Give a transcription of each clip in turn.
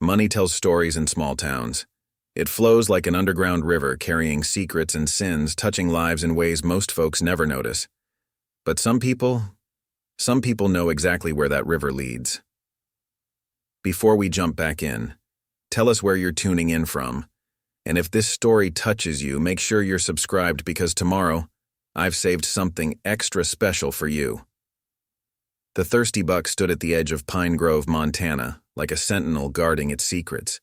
Money tells stories in small towns. It flows like an underground river carrying secrets and sins, touching lives in ways most folks never notice. But some people know exactly where that river leads. Before we jump back in, tell us where you're tuning in from. And if this story touches you, make sure you're subscribed because tomorrow, I've saved something extra special for you. The thirsty buck stood at the edge of Pine Grove, Montana, like a sentinel guarding its secrets.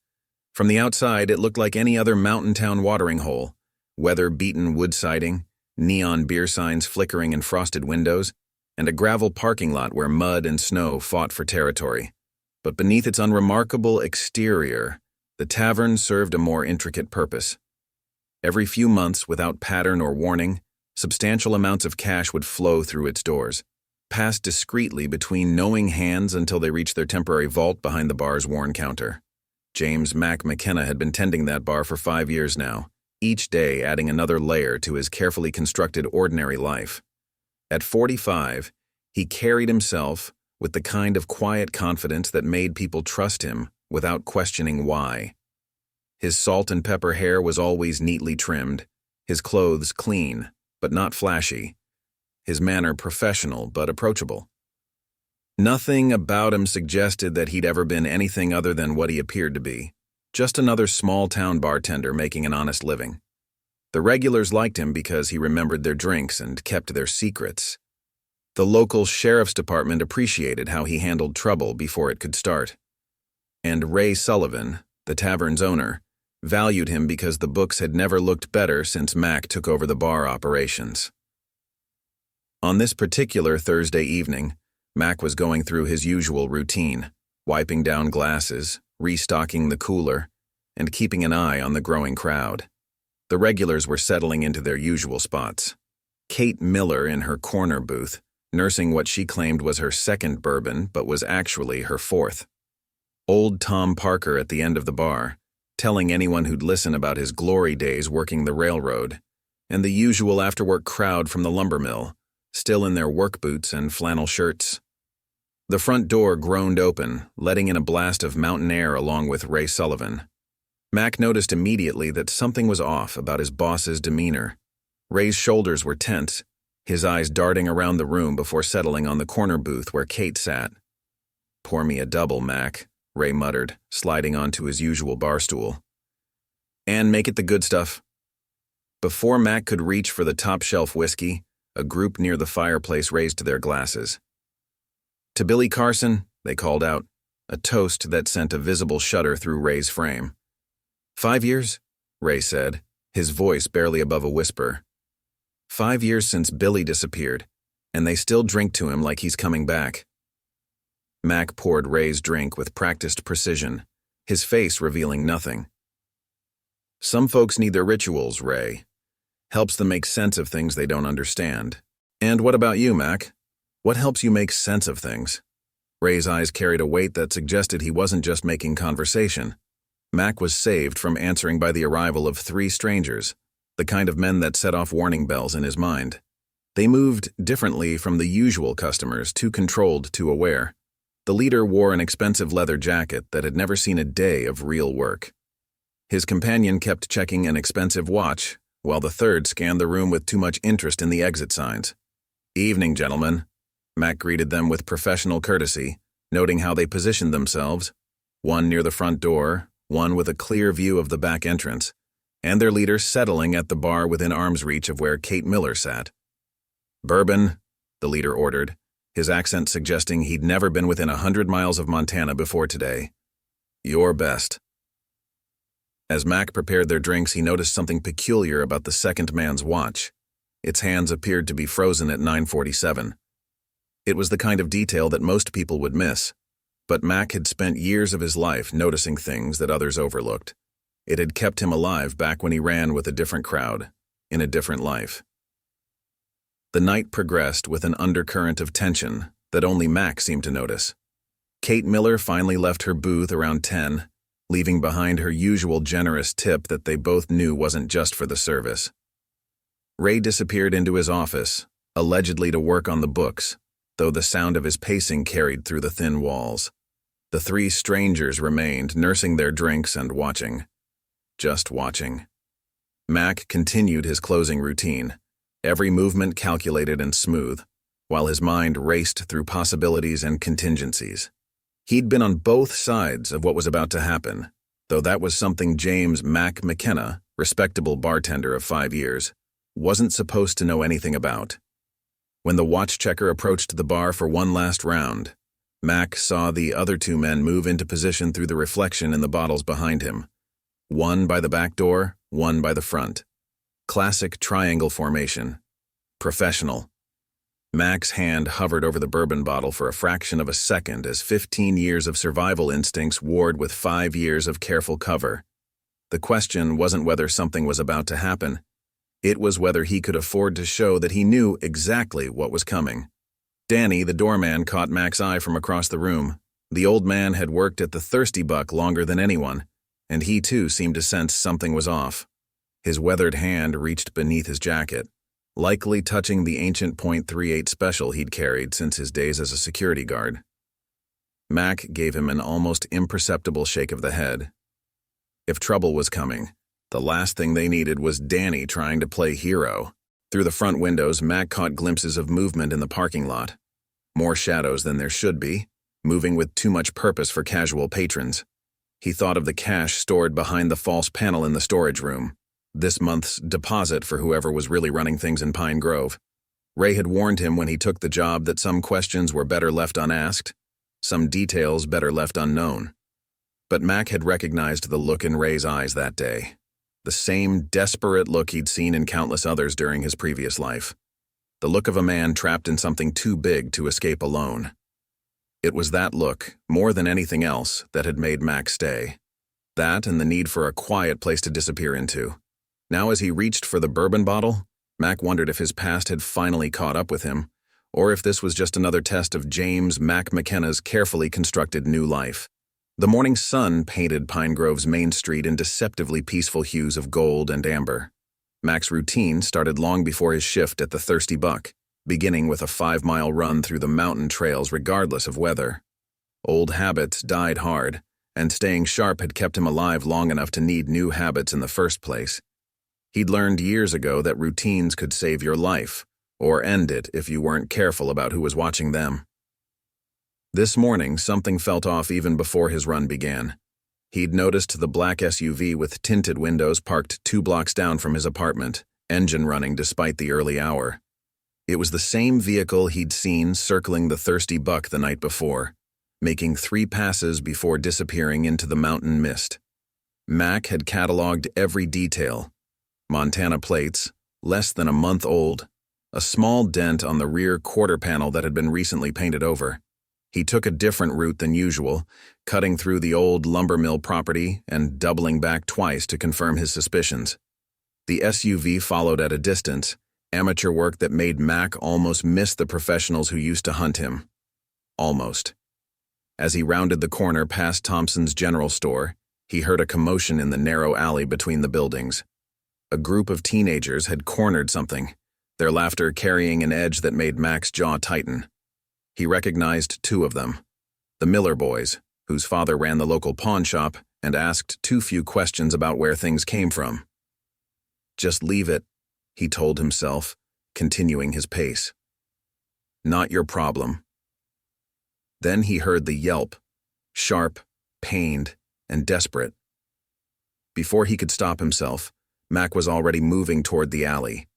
From the outside, it looked like any other mountain town watering hole, weather-beaten wood siding, neon beer signs flickering in frosted windows, and a gravel parking lot where mud and snow fought for territory. But beneath its unremarkable exterior, the tavern served a more intricate purpose. Every few months, without pattern or warning, substantial amounts of cash would flow through its doors, passed discreetly between knowing hands until they reached their temporary vault behind the bar's worn counter. James Mac McKenna had been tending that bar for 5 years now, each day adding another layer to his carefully constructed ordinary life. At 45, he carried himself with the kind of quiet confidence that made people trust him without questioning why. His salt and pepper hair was always neatly trimmed, his clothes clean, but not flashy, his manner professional but approachable. Nothing about him suggested that he'd ever been anything other than what he appeared to be, just another small-town bartender making an honest living. The regulars liked him because he remembered their drinks and kept their secrets. The local sheriff's department appreciated how he handled trouble before it could start. And Ray Sullivan, the tavern's owner, valued him because the books had never looked better since Mac took over the bar operations. On this particular Thursday evening, Mac was going through his usual routine, wiping down glasses, restocking the cooler, and keeping an eye on the growing crowd. The regulars were settling into their usual spots. Kate Miller in her corner booth, nursing what she claimed was her second bourbon but was actually her fourth. Old Tom Parker at the end of the bar, telling anyone who'd listen about his glory days working the railroad, and the usual after-work crowd from the lumber mill, still in their work boots and flannel shirts. The front door groaned open, letting in a blast of mountain air along with Ray Sullivan. Mac noticed immediately that something was off about his boss's demeanor. Ray's shoulders were tense, his eyes darting around the room before settling on the corner booth where Kate sat. "Pour me a double, Mac," Ray muttered, sliding onto his usual bar stool. "And make it the good stuff." Before Mac could reach for the top-shelf whiskey, a group near the fireplace raised their glasses. "To Billy Carson," they called out, a toast that sent a visible shudder through Ray's frame. "5 years?" Ray said, his voice barely above a whisper. 5 years since Billy disappeared, and they still drink to him like he's coming back. Mac poured Ray's drink with practiced precision, his face revealing nothing. "Some folks need their rituals, Ray. Helps them make sense of things they don't understand. And what about you, Mac? What helps you make sense of things?" Ray's eyes carried a weight that suggested he wasn't just making conversation. Mac was saved from answering by the arrival of 3 strangers, the kind of men that set off warning bells in his mind. They moved differently from the usual customers, too controlled to aware. The leader wore an expensive leather jacket that had never seen a day of real work. His companion kept checking an expensive watch, while the third scanned the room with too much interest in the exit signs. "Evening, gentlemen." Mac greeted them with professional courtesy, noting how they positioned themselves, one near the front door, one with a clear view of the back entrance, and their leader settling at the bar within arm's reach of where Kate Miller sat. "Bourbon," the leader ordered, his accent suggesting he'd never been within 100 miles of Montana before today. "Your best." As Mac prepared their drinks, he noticed something peculiar about the second man's watch. Its hands appeared to be frozen at 9:47. It was the kind of detail that most people would miss, but Mac had spent years of his life noticing things that others overlooked. It had kept him alive back when he ran with a different crowd, in a different life. The night progressed with an undercurrent of tension that only Mac seemed to notice. Kate Miller finally left her booth around 10, leaving behind her usual generous tip that they both knew wasn't just for the service. Ray disappeared into his office, allegedly to work on the books, though the sound of his pacing carried through the thin walls. The three strangers remained, nursing their drinks and watching. Just watching. Mac continued his closing routine, every movement calculated and smooth, while his mind raced through possibilities and contingencies. He'd been on both sides of what was about to happen, though that was something James Mac McKenna, respectable bartender of 5 years, wasn't supposed to know anything about. When the watch checker approached the bar for one last round, Mac saw the other two men move into position through the reflection in the bottles behind him. One by the back door, one by the front. Classic triangle formation. Professional. Mac's hand hovered over the bourbon bottle for a fraction of a second as 15 years of survival instincts warred with 5 years of careful cover. The question wasn't whether something was about to happen. It was whether he could afford to show that he knew exactly what was coming. Danny, the doorman, caught Mac's eye from across the room. The old man had worked at the Thirsty Buck longer than anyone, and he too seemed to sense something was off. His weathered hand reached beneath his jacket, likely touching the ancient .38 special he'd carried since his days as a security guard. Mac gave him an almost imperceptible shake of the head. If trouble was coming, the last thing they needed was Danny trying to play hero. Through the front windows, Mac caught glimpses of movement in the parking lot. More shadows than there should be, moving with too much purpose for casual patrons. He thought of the cash stored behind the false panel in the storage room. This month's deposit for whoever was really running things in Pine Grove. Ray had warned him when he took the job that some questions were better left unasked, some details better left unknown. But Mac had recognized the look in Ray's eyes that day, the same desperate look he'd seen in countless others during his previous life, the look of a man trapped in something too big to escape alone. It was that look, more than anything else, that had made Mac stay. That and the need for a quiet place to disappear into. Now as he reached for the bourbon bottle, Mac wondered if his past had finally caught up with him, or if this was just another test of James Mac McKenna's carefully constructed new life. The morning sun painted Pine Grove's main street in deceptively peaceful hues of gold and amber. Mac's routine started long before his shift at the Thirsty Buck, beginning with a 5-mile run through the mountain trails regardless of weather. Old habits died hard, and staying sharp had kept him alive long enough to need new habits in the first place. He'd learned years ago that routines could save your life, or end it if you weren't careful about who was watching them. This morning, something felt off even before his run began. He'd noticed the black SUV with tinted windows parked 2 blocks down from his apartment, engine running despite the early hour. It was the same vehicle he'd seen circling the Thirsty Buck the night before, making 3 passes before disappearing into the mountain mist. Mac had cataloged every detail. Montana plates, less than a month old, a small dent on the rear quarter panel that had been recently painted over. He took a different route than usual, cutting through the old lumber mill property and doubling back twice to confirm his suspicions. The SUV followed at a distance, amateur work that made Mac almost miss the professionals who used to hunt him. Almost. As he rounded the corner past Thompson's General Store, he heard a commotion in the narrow alley between the buildings. A group of teenagers had cornered something, their laughter carrying an edge that made Mac's jaw tighten. He recognized 2 of them, the Miller boys, whose father ran the local pawn shop and asked too few questions about where things came from. Just leave it, he told himself, continuing his pace. Not your problem. Then he heard the yelp, sharp, pained, and desperate. Before he could stop himself, Mac was already moving toward the alley.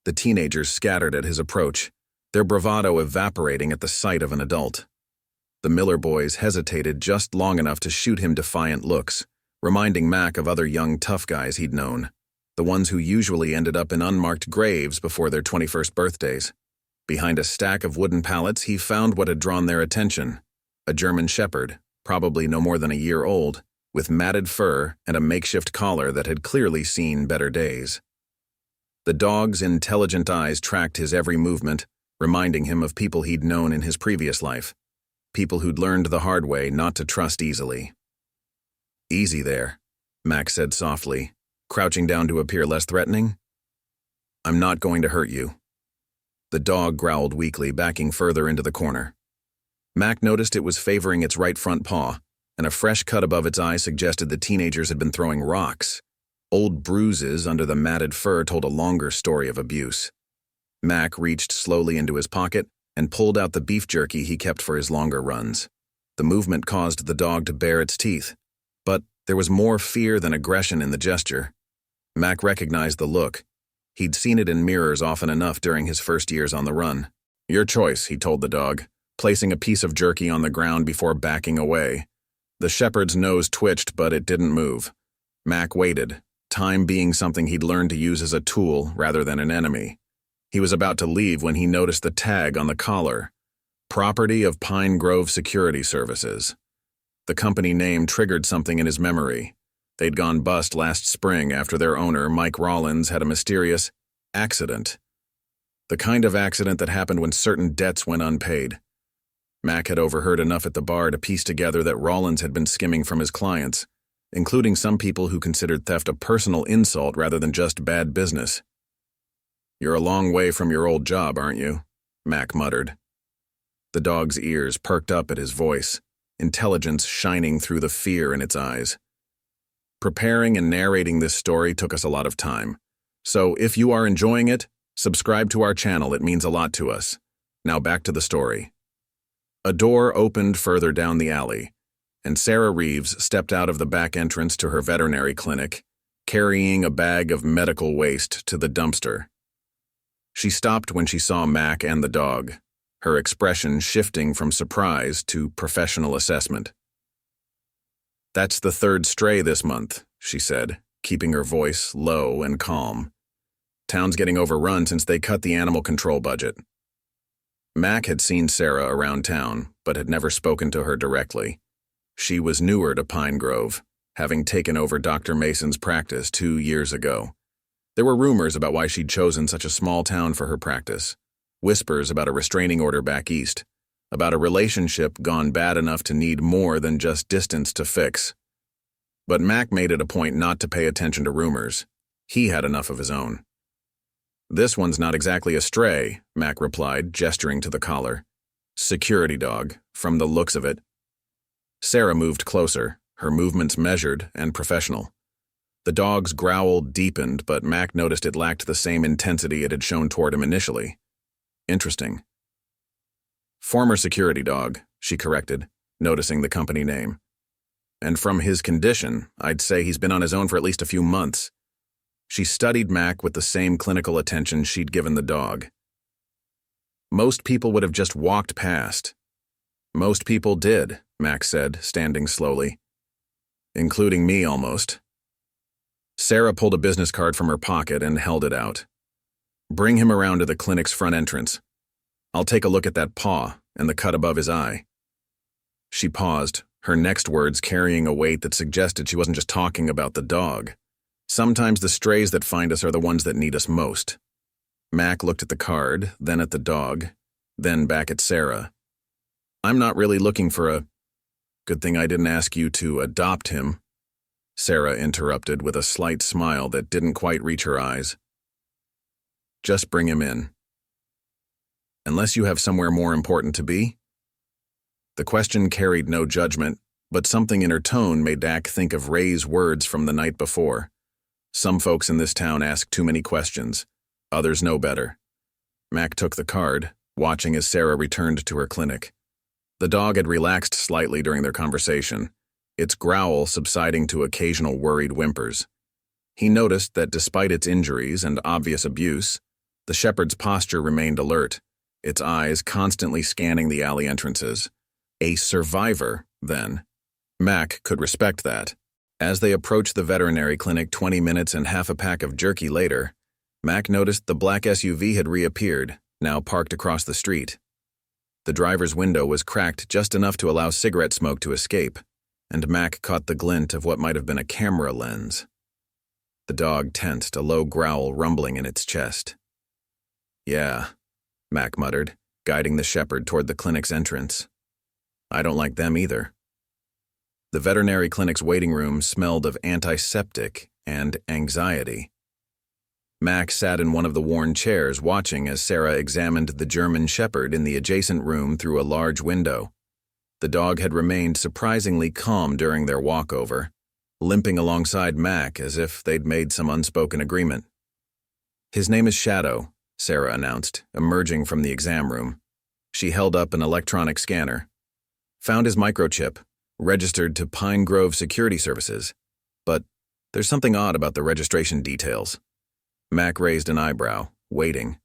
The teenagers scattered at his approach, their bravado evaporating at the sight of an adult. The Miller boys hesitated just long enough to shoot him defiant looks, reminding Mac of other young tough guys he'd known, the ones who usually ended up in unmarked graves before their 21st birthdays. Behind a stack of wooden pallets, he found what had drawn their attention, a German shepherd, probably no more than a year old, with matted fur and a makeshift collar that had clearly seen better days. The dog's intelligent eyes tracked his every movement, reminding him of people he'd known in his previous life, people who'd learned the hard way not to trust easily. Easy there, Mac said softly, crouching down to appear less threatening. I'm not going to hurt you. The dog growled weakly, backing further into the corner. Mac noticed it was favoring its right front paw, and a fresh cut above its eye suggested the teenagers had been throwing rocks. Old bruises under the matted fur told a longer story of abuse. Mac reached slowly into his pocket and pulled out the beef jerky he kept for his longer runs. The movement caused the dog to bare its teeth, but there was more fear than aggression in the gesture. Mac recognized the look. He'd seen it in mirrors often enough during his first years on the run. "Your choice," he told the dog, placing a piece of jerky on the ground before backing away. The shepherd's nose twitched, but it didn't move. Mac waited, time being something he'd learned to use as a tool rather than an enemy. He was about to leave when he noticed the tag on the collar. Property of Pine Grove Security Services. The company name triggered something in his memory. They'd gone bust last spring after their owner, Mike Rollins, had a mysterious accident. The kind of accident that happened when certain debts went unpaid. Mac had overheard enough at the bar to piece together that Rollins had been skimming from his clients, including some people who considered theft a personal insult rather than just bad business. "You're a long way from your old job, aren't you?" Mac muttered. The dog's ears perked up at his voice, intelligence shining through the fear in its eyes. Preparing and narrating this story took us a lot of time, so if you are enjoying it, subscribe to our channel. It means a lot to us. Now back to the story. A door opened further down the alley, and Sarah Reeves stepped out of the back entrance to her veterinary clinic, carrying a bag of medical waste to the dumpster. She stopped when she saw Mac and the dog, her expression shifting from surprise to professional assessment. "That's the third stray this month," she said, keeping her voice low and calm. "Town's getting overrun since they cut the animal control budget." Mac had seen Sarah around town, but had never spoken to her directly. She was newer to Pine Grove, having taken over Dr. Mason's practice 2 years ago. There were rumors about why she'd chosen such a small town for her practice. Whispers about a restraining order back east, about a relationship gone bad enough to need more than just distance to fix. But Mac made it a point not to pay attention to rumors. He had enough of his own. "This one's not exactly a stray," Mac replied, gesturing to the collar. "Security dog, from the looks of it." Sarah moved closer, her movements measured and professional. The dog's growl deepened, but Mac noticed it lacked the same intensity it had shown toward him initially. "Interesting." "Former security dog," she corrected, noticing the company name. "And from his condition, I'd say he's been on his own for at least a few months." She studied Mac with the same clinical attention she'd given the dog. "Most people would have just walked past." "Most people did," Mac said, standing slowly. "Including me, almost." Sarah pulled a business card from her pocket and held it out. "Bring him around to the clinic's front entrance. I'll take a look at that paw and the cut above his eye." She paused, her next words carrying a weight that suggested she wasn't just talking about the dog. Sometimes the strays that find us are the ones that need us most. Mac looked at the card, then at the dog, then back at Sarah. "I'm not really looking for a... Good thing I didn't ask you to adopt him," Sarah interrupted with a slight smile that didn't quite reach her eyes. "Just bring him in. Unless you have somewhere more important to be?" The question carried no judgment, but something in her tone made Dak think of Ray's words from the night before. Some folks in this town ask too many questions. Others know better. Mac took the card, watching as Sarah returned to her clinic. The dog had relaxed slightly during their conversation, its growl subsiding to occasional worried whimpers. He noticed that despite its injuries and obvious abuse, the shepherd's posture remained alert, its eyes constantly scanning the alley entrances. A survivor, then. Mac could respect that. As they approached the veterinary clinic 20 minutes and half a pack of jerky later, Mac noticed the black SUV had reappeared, now parked across the street. The driver's window was cracked just enough to allow cigarette smoke to escape, and Mac caught the glint of what might have been a camera lens. The dog tensed, a low growl rumbling in its chest. "Yeah," Mac muttered, guiding the shepherd toward the clinic's entrance. "I don't like them either." The veterinary clinic's waiting room smelled of antiseptic and anxiety. Mac sat in one of the worn chairs watching as Sarah examined the German shepherd in the adjacent room through a large window, The dog had remained surprisingly calm during their walkover, limping alongside Mac as if they'd made some unspoken agreement. "His name is Shadow," Sarah announced, emerging from the exam room. She held up an electronic scanner. "Found his microchip, registered to Pine Grove Security Services. But there's something odd about the registration details." Mac raised an eyebrow, waiting.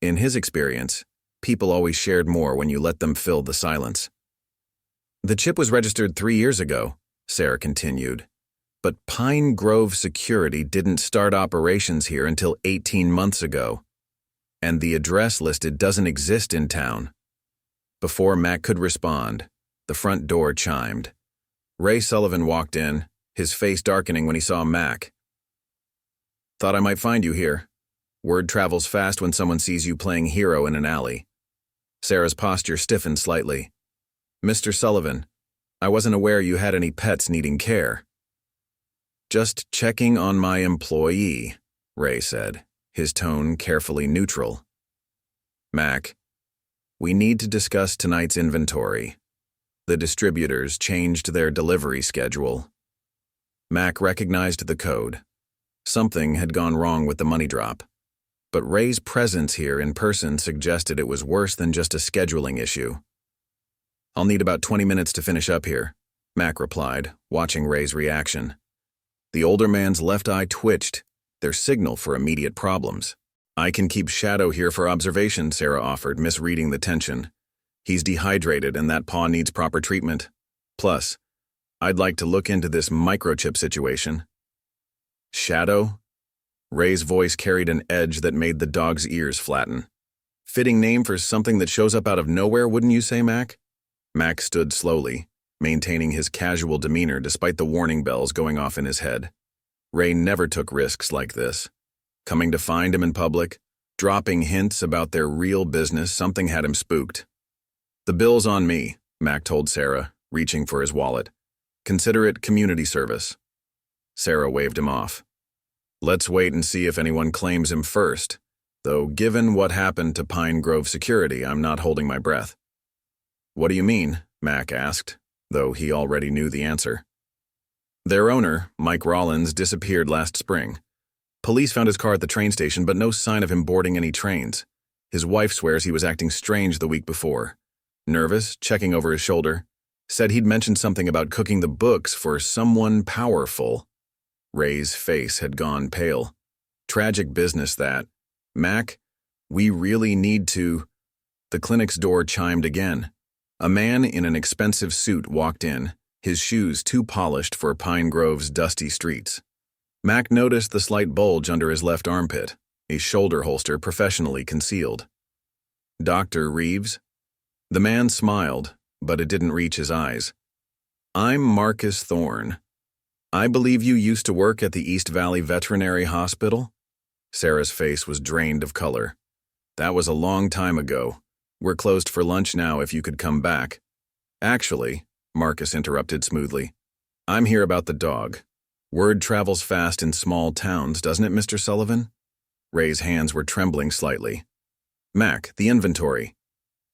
In his experience, people always shared more when you let them fill the silence. "The chip was registered 3 years ago," Sarah continued. "But Pine Grove Security didn't start operations here until 18 months ago. And the address listed doesn't exist in town." Before Mac could respond, the front door chimed. Ray Sullivan walked in, his face darkening when he saw Mac. "Thought I might find you here. Word travels fast when someone sees you playing hero in an alley." Sarah's posture stiffened slightly. "Mr. Sullivan, I wasn't aware you had any pets needing care." "Just checking on my employee," Ray said, his tone carefully neutral. "Mac, we need to discuss tonight's inventory. The distributors changed their delivery schedule." Mac recognized the code. Something had gone wrong with the money drop. But Ray's presence here in person suggested it was worse than just a scheduling issue. "I'll need about 20 minutes to finish up here," Mac replied, watching Ray's reaction. The older man's left eye twitched, their signal for immediate problems. "I can keep Shadow here for observation," Sarah offered, misreading the tension. "He's dehydrated and that paw needs proper treatment. Plus, I'd like to look into this microchip situation." "Shadow?" Ray's voice carried an edge that made the dog's ears flatten. "Fitting name for something that shows up out of nowhere, wouldn't you say, Mac?" Mac stood slowly, maintaining his casual demeanor despite the warning bells going off in his head. Ray never took risks like this. Coming to find him in public, dropping hints about their real business, something had him spooked. "The bill's on me," Mac told Sarah, reaching for his wallet. "Consider it community service." Sarah waved him off. "Let's wait and see if anyone claims him first, though given what happened to Pine Grove Security, I'm not holding my breath." "What do you mean?" Mac asked, though he already knew the answer. "Their owner, Mike Rollins, disappeared last spring. Police found his car at the train station, but no sign of him boarding any trains. His wife swears he was acting strange the week before. Nervous, checking over his shoulder. Said he'd mentioned something about cooking the books for someone powerful." Ray's face had gone pale. "Tragic business, that. Mac, we really need to—" The clinic's door chimed again. A man in an expensive suit walked in, his shoes too polished for Pine Grove's dusty streets. Mac noticed the slight bulge under his left armpit, a shoulder holster professionally concealed. "Dr. Reeves?" The man smiled, but it didn't reach his eyes. "I'm Marcus Thorne. I believe you used to work at the East Valley Veterinary Hospital?" Sarah's face was drained of color. "That was a long time ago. We're closed for lunch now if you could come back." "Actually," Marcus interrupted smoothly, "I'm here about the dog. Word travels fast in small towns, doesn't it, Mr. Sullivan?" Ray's hands were trembling slightly. "Mac, the inventory."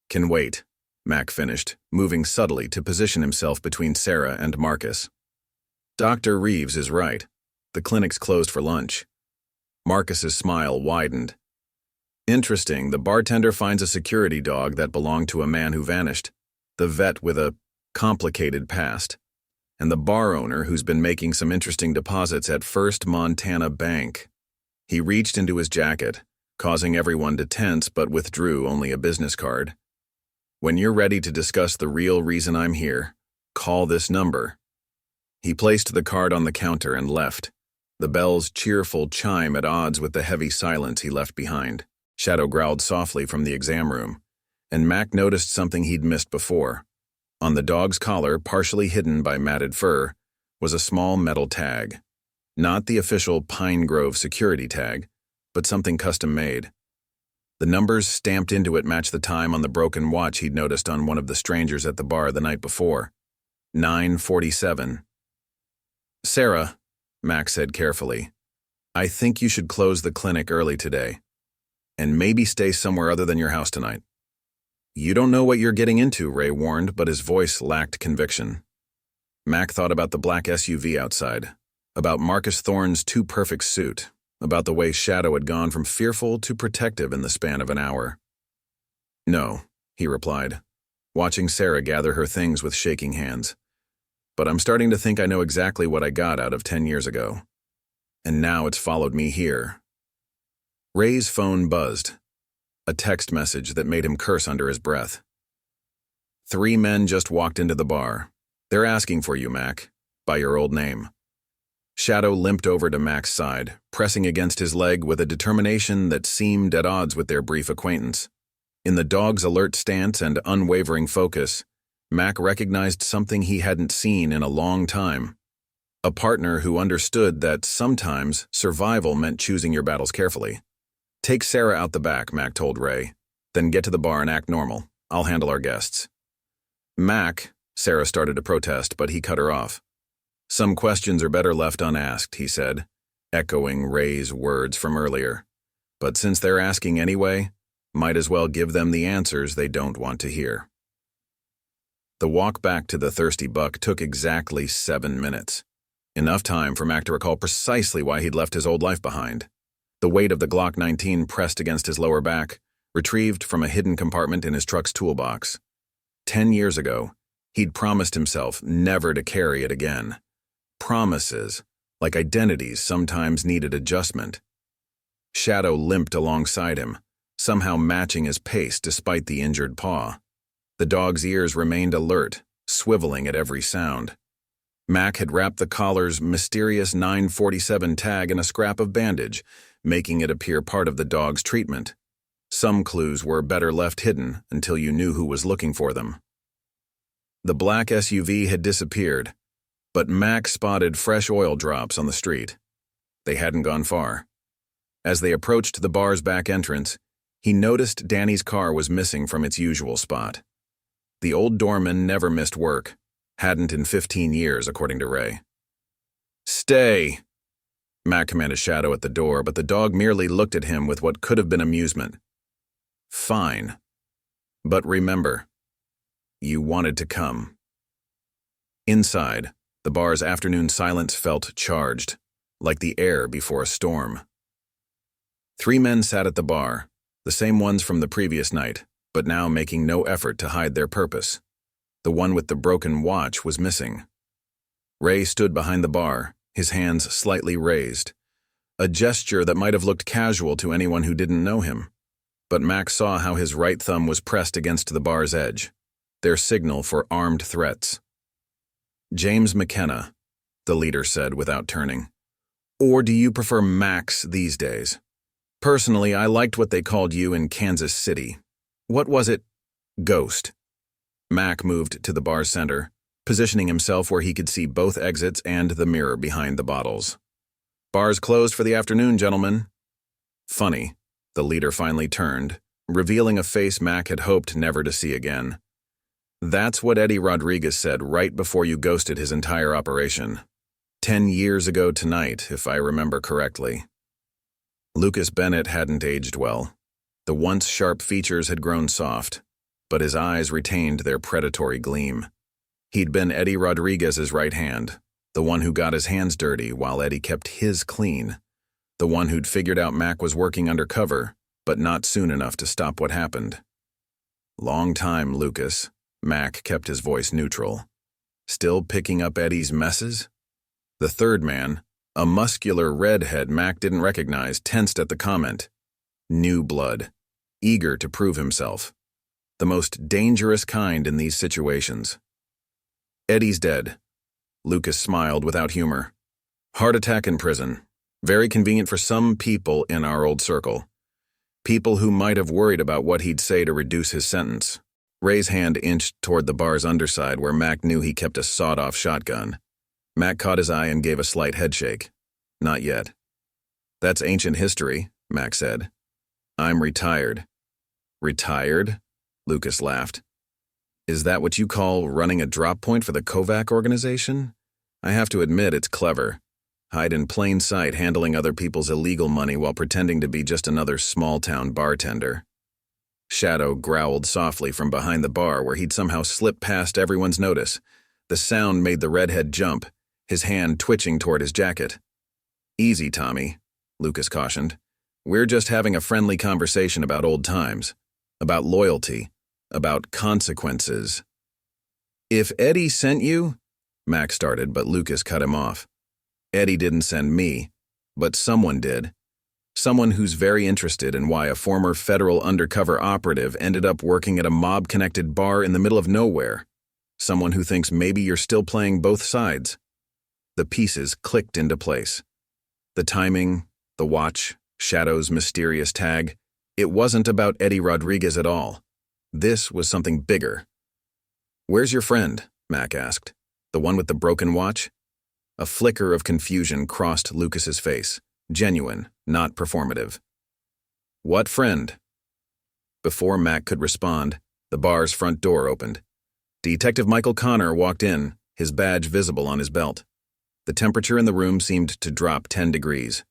"Can wait," Mac finished, moving subtly to position himself between Sarah and Marcus. "Dr. Reeves is right. The clinic's closed for lunch." Marcus's smile widened. "Interesting, the bartender finds a security dog that belonged to a man who vanished, the vet with a complicated past, and the bar owner who's been making some interesting deposits at First Montana Bank." He reached into his jacket, causing everyone to tense but withdrew only a business card. "When you're ready to discuss the real reason I'm here, call this number." He placed the card on the counter and left, the bell's cheerful chime at odds with the heavy silence he left behind. Shadow growled softly from the exam room, and Mac noticed something he'd missed before. On the dog's collar, partially hidden by matted fur, was a small metal tag. Not the official Pine Grove security tag, but something custom-made. The numbers stamped into it matched the time on the broken watch he'd noticed on one of the strangers at the bar the night before. 9:47. "Sarah," Mac said carefully, "I think you should close the clinic early today. And maybe stay somewhere other than your house tonight." You don't know what you're getting into, Ray warned, but his voice lacked conviction. Mac thought about the black SUV outside, about Marcus Thorne's too-perfect suit, about the way Shadow had gone from fearful to protective in the span of an hour. No, he replied, watching Sarah gather her things with shaking hands. But I'm starting to think I know exactly what I got out of 10 years ago. And now it's followed me here. Ray's phone buzzed, a text message that made him curse under his breath. 3 men just walked into the bar. They're asking for you, Mac, by your old name. Shadow limped over to Mac's side, pressing against his leg with a determination that seemed at odds with their brief acquaintance. In the dog's alert stance and unwavering focus, Mac recognized something he hadn't seen in a long time. A partner who understood that sometimes survival meant choosing your battles carefully. Take Sarah out the back, Mac told Ray. Then get to the bar and act normal. I'll handle our guests. Mac, Sarah started to protest, but he cut her off. Some questions are better left unasked, he said, echoing Ray's words from earlier. But since they're asking anyway, might as well give them the answers they don't want to hear. The walk back to the Thirsty Buck took exactly 7 minutes. Enough time for Mac to recall precisely why he'd left his old life behind. The weight of the Glock 19 pressed against his lower back, retrieved from a hidden compartment in his truck's toolbox. 10 years ago, he'd promised himself never to carry it again. Promises, like identities, sometimes needed adjustment. Shadow limped alongside him, somehow matching his pace despite the injured paw. The dog's ears remained alert, swiveling at every sound. Mac had wrapped the collar's mysterious 947 tag in a scrap of bandage, making it appear part of the dog's treatment. Some clues were better left hidden until you knew who was looking for them. The black SUV had disappeared, but Mac spotted fresh oil drops on the street. They hadn't gone far. As they approached the bar's back entrance, he noticed Danny's car was missing from its usual spot. The old doorman never missed work. Hadn't in 15 years, according to Ray. Stay! Mac commanded Shadow at the door, but the dog merely looked at him with what could have been amusement. Fine. But remember, you wanted to come. Inside, the bar's afternoon silence felt charged, like the air before a storm. 3 men sat at the bar, the same ones from the previous night, but now making no effort to hide their purpose. The one with the broken watch was missing. Ray stood behind the bar, his hands slightly raised, a gesture that might have looked casual to anyone who didn't know him. But Mac saw how his right thumb was pressed against the bar's edge, their signal for armed threats. James McKenna, the leader said without turning. Or do you prefer Max these days? Personally, I liked what they called you in Kansas City. What was it? Ghost. Mac moved to the bar's center, positioning himself where he could see both exits and the mirror behind the bottles. Bar's closed for the afternoon, gentlemen. Funny, the leader finally turned, revealing a face Mac had hoped never to see again. That's what Eddie Rodriguez said right before you ghosted his entire operation. 10 years ago tonight, if I remember correctly. Lucas Bennett hadn't aged well. The once sharp features had grown soft, but his eyes retained their predatory gleam. He'd been Eddie Rodriguez's right hand, the one who got his hands dirty while Eddie kept his clean, the one who'd figured out Mac was working undercover, but not soon enough to stop what happened. Long time, Lucas. Mac kept his voice neutral. Still picking up Eddie's messes? The third man, a muscular redhead Mac didn't recognize, tensed at the comment. New blood, eager to prove himself. The most dangerous kind in these situations. Eddie's dead. Lucas smiled without humor. Heart attack in prison. Very convenient for some people in our old circle. People who might have worried about what he'd say to reduce his sentence. Ray's hand inched toward the bar's underside where Mac knew he kept a sawed-off shotgun. Mac caught his eye and gave a slight headshake. Not yet. That's ancient history, Mac said. I'm retired. Retired? Lucas laughed. Is that what you call running a drop point for the Kovac organization? I have to admit it's clever. Hide in plain sight handling other people's illegal money while pretending to be just another small-town bartender. Shadow growled softly from behind the bar where he'd somehow slipped past everyone's notice. The sound made the redhead jump, his hand twitching toward his jacket. "Easy, Tommy," Lucas cautioned. "We're just having a friendly conversation about old times, about loyalty, about consequences." "If Eddie sent you," Mac started, but Lucas cut him off. "Eddie didn't send me, but someone did. Someone who's very interested in why a former federal undercover operative ended up working at a mob-connected bar in the middle of nowhere. Someone who thinks maybe you're still playing both sides." The pieces clicked into place. The timing, the watch, Shadow's mysterious tag. It wasn't about Eddie Rodriguez at all. This was something bigger. "Where's your friend?" Mac asked. "The one with the broken watch?" A flicker of confusion crossed Lucas's face. Genuine, not performative. "What friend?" Before Mac could respond, the bar's front door opened. Detective Michael Connor walked in, his badge visible on his belt. The temperature in the room seemed to drop 10 degrees.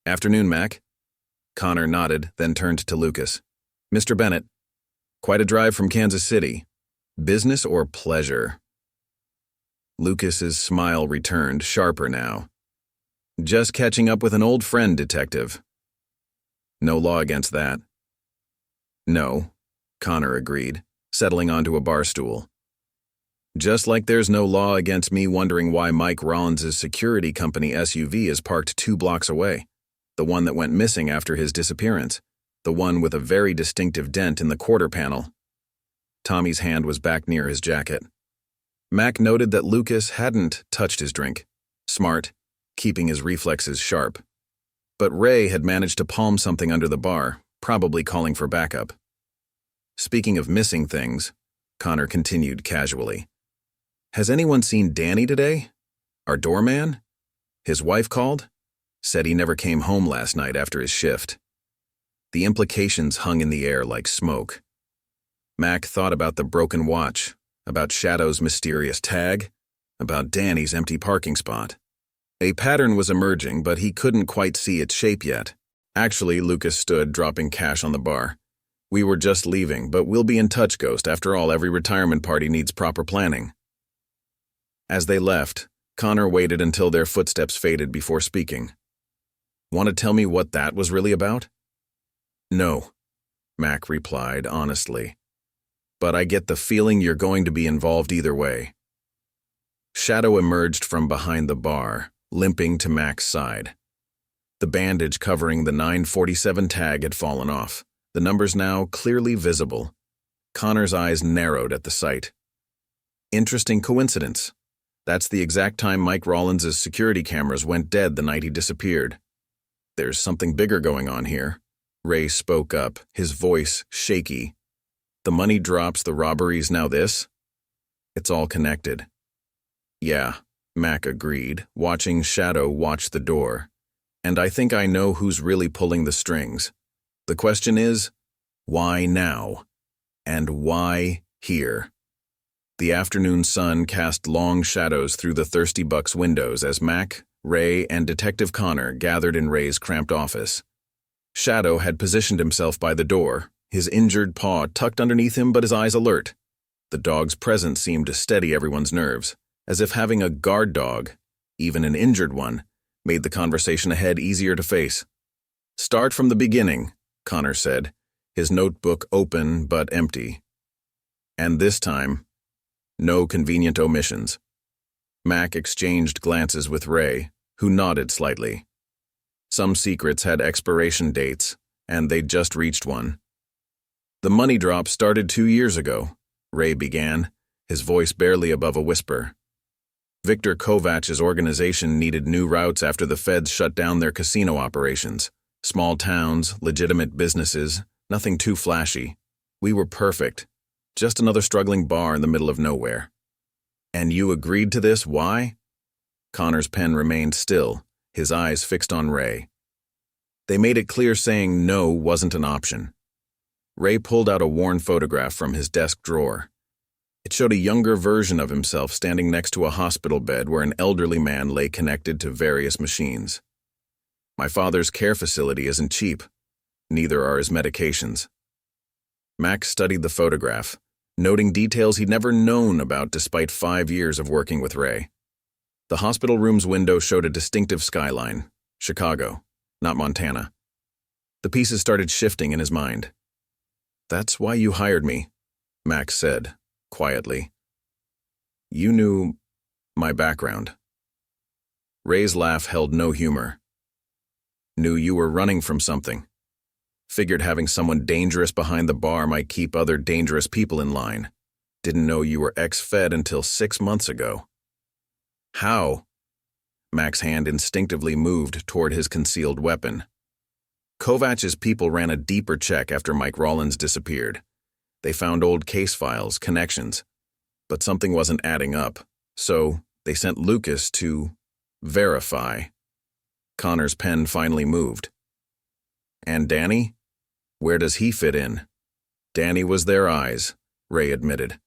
"Afternoon, Mac." Connor nodded, then turned to Lucas. "Mr. Bennett, quite a drive from Kansas City. Business or pleasure?" Lucas's smile returned, sharper now. "Just catching up with an old friend, Detective." "No law against that." "No," Connor agreed, settling onto a bar stool. "Just like there's no law against me wondering why Mike Rollins' security company SUV is parked 2 blocks away. The one that went missing after his disappearance. The one with a very distinctive dent in the quarter panel." Tommy's hand was back near his jacket. Mac noted that Lucas hadn't touched his drink. Smart, keeping his reflexes sharp. But Ray had managed to palm something under the bar, probably calling for backup. "Speaking of missing things," Connor continued casually. "Has anyone seen Danny today? Our doorman? His wife called? Said he never came home last night after his shift." The implications hung in the air like smoke. Mac thought about the broken watch, about Shadow's mysterious tag, about Danny's empty parking spot. A pattern was emerging, but he couldn't quite see its shape yet. Actually, Lucas stood, dropping cash on the bar. "We were just leaving, but we'll be in touch, Ghost. After all, every retirement party needs proper planning." As they left, Connor waited until their footsteps faded before speaking. "Want to tell me what that was really about?" "No," Mac replied honestly. "But I get the feeling you're going to be involved either way." Shadow emerged from behind the bar, limping to Mac's side. The bandage covering the 947 tag had fallen off, the numbers now clearly visible. Connor's eyes narrowed at the sight. "Interesting coincidence. That's the exact time Mike Rollins' security cameras went dead the night he disappeared." "There's something bigger going on here," Ray spoke up, his voice shaky. "The money drops, the robberies, now this? It's all connected." "Yeah," Mac agreed, watching Shadow watch the door. "And I think I know who's really pulling the strings. The question is, why now? And why here?" The afternoon sun cast long shadows through the Thirsty Buck's windows as Mac, Ray, and Detective Connor gathered in Ray's cramped office. Shadow had positioned himself by the door, his injured paw tucked underneath him but his eyes alert. The dog's presence seemed to steady everyone's nerves, as if having a guard dog, even an injured one, made the conversation ahead easier to face. "Start from the beginning," Connor said, his notebook open but empty. "And this time, no convenient omissions." Mac exchanged glances with Ray, who nodded slightly. Some secrets had expiration dates, and they'd just reached one. "The money drop started 2 years ago," Ray began, his voice barely above a whisper. "Victor Kovach's organization needed new routes after the feds shut down their casino operations. Small towns, legitimate businesses, nothing too flashy. We were perfect. Just another struggling bar in the middle of nowhere." "And you agreed to this, why?" Connor's pen remained still, his eyes fixed on Ray. They made it clear saying no wasn't an option. Ray pulled out a worn photograph from his desk drawer. It showed a younger version of himself standing next to a hospital bed where an elderly man lay connected to various machines. "My father's care facility isn't cheap. Neither are his medications. Mac studied the photograph, noting details he'd never known about despite 5 years of working with Ray. The hospital room's window showed a distinctive skyline, Chicago, not Montana. The pieces started shifting in his mind. "That's why you hired me," Max said, quietly. "You knew my background." Ray's laugh held no humor. "Knew you were running from something. Figured having someone dangerous behind the bar might keep other dangerous people in line. Didn't know you were ex-Fed until 6 months ago." "How?" Mac's hand instinctively moved toward his concealed weapon. Kovach's people ran a deeper check after Mike Rollins disappeared. They found old case files, connections, but something wasn't adding up, so they sent Lucas to verify. Connor's pen finally moved. "And Danny? Where does he fit in?" "Danny was their eyes," Ray admitted.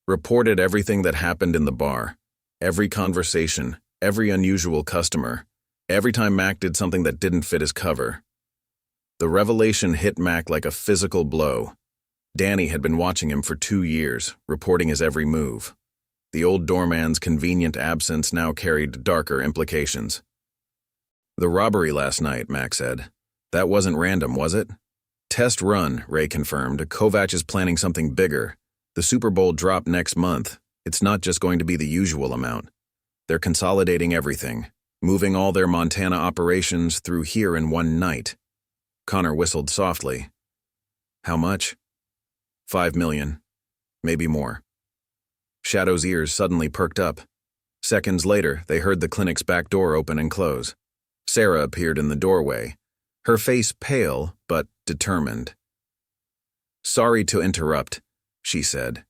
"Reported everything that happened in the bar. Every conversation, every unusual customer, every time Mac did something that didn't fit his cover." The revelation hit Mac like a physical blow. Danny had been watching him for 2 years, reporting his every move. The old doorman's convenient absence now carried darker implications. "The robbery last night," Mac said. "That wasn't random, was it?" "Test run," Ray confirmed. "Kovach is planning something bigger. The Super Bowl drop next month. It's not just going to be the usual amount. They're consolidating everything, moving all their Montana operations through here in one night." Connor whistled softly. "How much?" "5 million. Maybe more." Shadow's ears suddenly perked up. Seconds later, they heard the clinic's back door open and close. Sarah appeared in the doorway, her face pale but determined. "Sorry to interrupt," she said,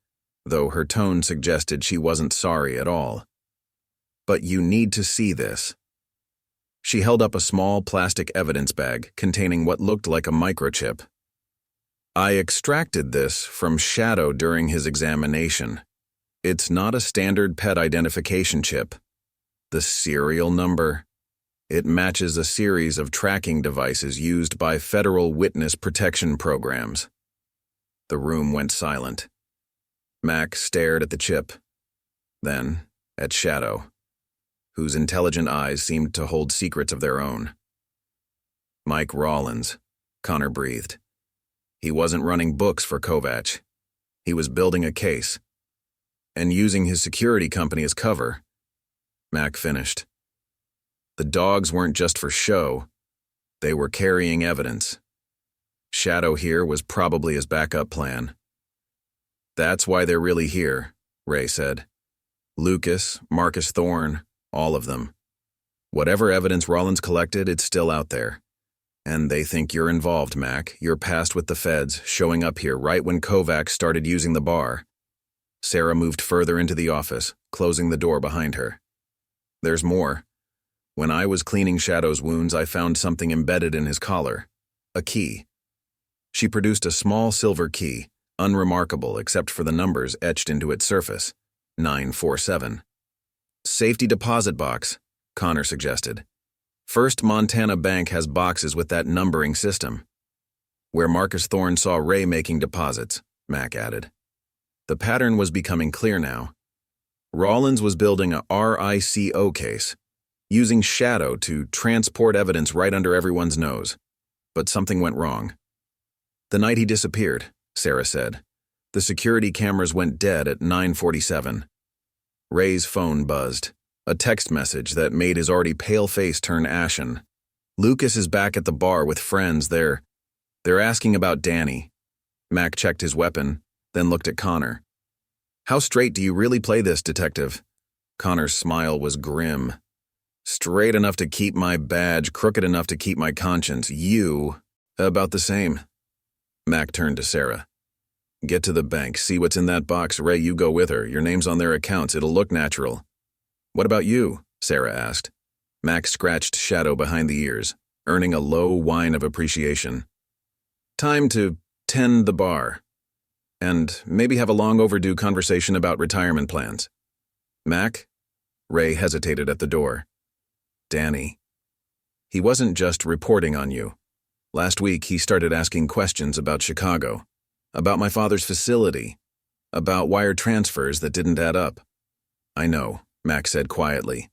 though her tone suggested she wasn't sorry at all. "But you need to see this." She held up a small plastic evidence bag containing what looked like a microchip. "I extracted this from Shadow during his examination. It's not a standard pet identification chip. The serial number. It matches a series of tracking devices used by federal witness protection programs." The room went silent. Mac stared at the chip, then at Shadow, whose intelligent eyes seemed to hold secrets of their own. "Mike Rollins," Connor breathed. He wasn't running books for Kovach. He was building a case. And using his security company as cover. Mac finished. The dogs weren't just for show. They were carrying evidence. Shadow here was probably his backup plan. "That's why they're really here," Ray said. "Lucas, Marcus Thorne, all of them. Whatever evidence Rollins collected, it's still out there. And they think you're involved, Mac. You're passed with the feds, showing up here right when Kovach started using the bar." Sarah moved further into the office, closing the door behind her. "There's more. When I was cleaning Shadow's wounds, I found something embedded in his collar. A key." She produced a small silver key, unremarkable except for the numbers etched into its surface. 947. "Safety deposit box," Connor suggested. "First Montana Bank has boxes with that numbering system." "Where Marcus Thorne saw Ray making deposits," Mac added. The pattern was becoming clear now. Rollins was building a RICO case, using Shadow to transport evidence right under everyone's nose. But something went wrong. "The night he disappeared," Sarah said. "The security cameras went dead at 9:47. Ray's phone buzzed, a text message that made his already pale face turn ashen. "Lucas is back at the bar with friends. They're asking about Danny." Mac checked his weapon, then looked at Connor. "How straight do you really play this, detective?" Connor's smile was grim. "Straight enough to keep my badge, crooked enough to keep my conscience. You, about the same." Mac turned to Sarah. "Get to the bank, see what's in that box. Ray, you go with her. Your name's on their accounts. It'll look natural." "What about you?" Sarah asked. Mac scratched Shadow behind the ears, earning a low whine of appreciation. "Time to tend the bar. And maybe have a long overdue conversation about retirement plans." "Mac?" Ray hesitated at the door. "Danny. He wasn't just reporting on you. Last week he started asking questions about Chicago. About my father's facility. About wire transfers that didn't add up. I know, Mac said quietly.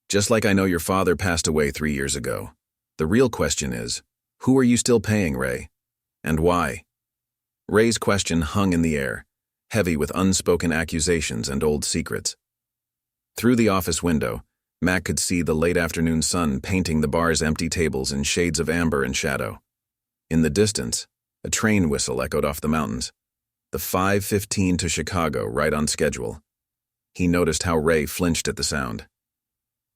Just like I know your father passed away 3 years ago. The real question is, who are you still paying, Ray? And why? Ray's question hung in the air, heavy with unspoken accusations and old secrets. Through the office window, Mac could see the late afternoon sun painting the bar's empty tables in shades of amber and shadow. In the distance, a train whistle echoed off the mountains. The 5:15 to Chicago, right on schedule. He noticed how Ray flinched at the sound.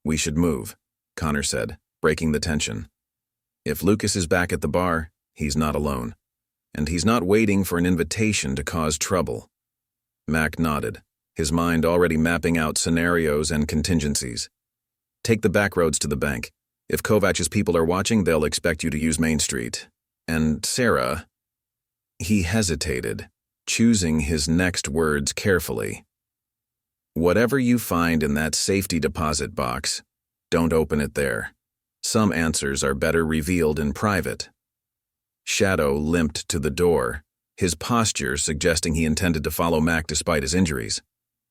We should move, Connor said, breaking the tension. If Lucas is back at the bar, he's not alone. And he's not waiting for an invitation to cause trouble. Mac nodded, his mind already mapping out scenarios and contingencies. Take the back roads to the bank. If Kovach's people are watching, they'll expect you to use Main Street. And Sarah... He hesitated, choosing his next words carefully. Whatever you find in that safety deposit box, don't open it there. Some answers are better revealed in private. Shadow limped to the door, his posture suggesting he intended to follow Mac despite his injuries.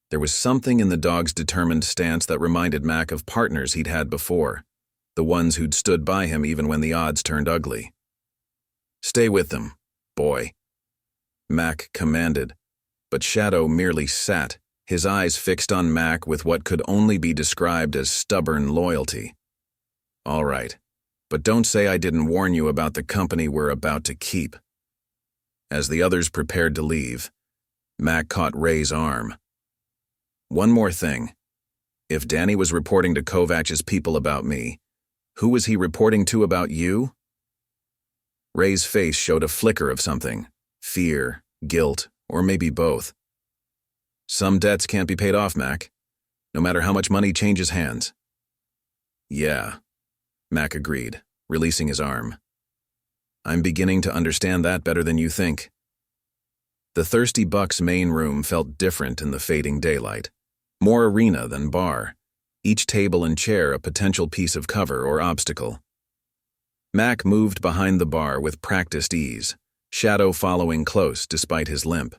There was something in the dog's determined stance that reminded Mac of partners he'd had before, the ones who'd stood by him even when the odds turned ugly. Stay with them, boy, Mac commanded, but Shadow merely sat, his eyes fixed on Mac with what could only be described as stubborn loyalty. All right, but don't say I didn't warn you about the company we're about to keep. As the others prepared to leave, Mac caught Ray's arm. One more thing. If Danny was reporting to Kovach's people about me, who was he reporting to about you? Ray's face showed a flicker of something. Fear, guilt, or maybe both. Some debts can't be paid off, Mac, no matter how much money changes hands. Yeah, Mac agreed, releasing his arm. I'm beginning to understand that better than you think. The Thirsty Buck's main room felt different in the fading daylight. More arena than bar, each table and chair a potential piece of cover or obstacle. Mac moved behind the bar with practiced ease, Shadow following close despite his limp.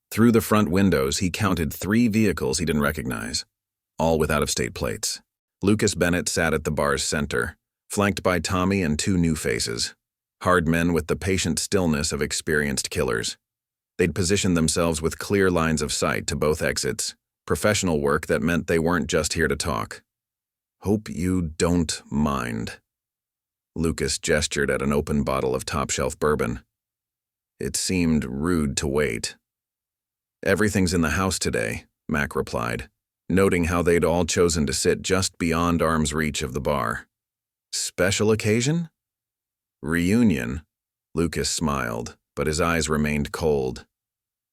Through the front windows, he counted 3 vehicles he didn't recognize, all with out-of-state plates. Lucas Bennett sat at the bar's center, flanked by Tommy and 2 new faces, hard men with the patient stillness of experienced killers. They'd positioned themselves with clear lines of sight to both exits, professional work that meant they weren't just here to talk. Hope you don't mind. Lucas gestured at an open bottle of top-shelf bourbon. It seemed rude to wait. Everything's in the house today, Mac replied, noting how they'd all chosen to sit just beyond arm's reach of the bar. Special occasion? Reunion, Lucas smiled, but his eyes remained cold.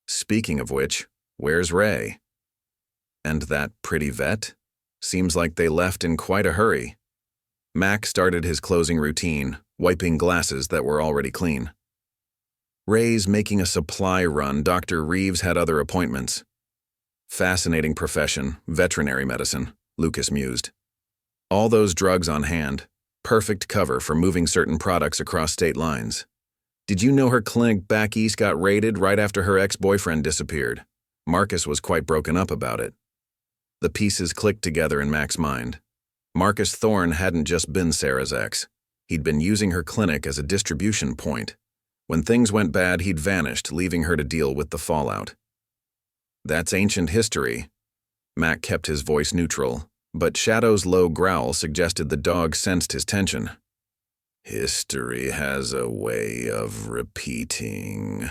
Speaking of which, where's Ray? And that pretty vet? Seems like they left in quite a hurry. Mac started his closing routine, wiping glasses that were already clean. Ray's making a supply run. Dr. Reeves had other appointments. Fascinating profession, veterinary medicine, Lucas mused. All those drugs on hand, perfect cover for moving certain products across state lines. Did you know her clinic back east got raided right after her ex-boyfriend disappeared? Marcus was quite broken up about it. The pieces clicked together in Mac's mind. Marcus Thorne hadn't just been Sarah's ex. He'd been using her clinic as a distribution point. When things went bad, he'd vanished, leaving her to deal with the fallout. That's ancient history. Mac kept his voice neutral, but Shadow's low growl suggested the dog sensed his tension. History has a way of repeating.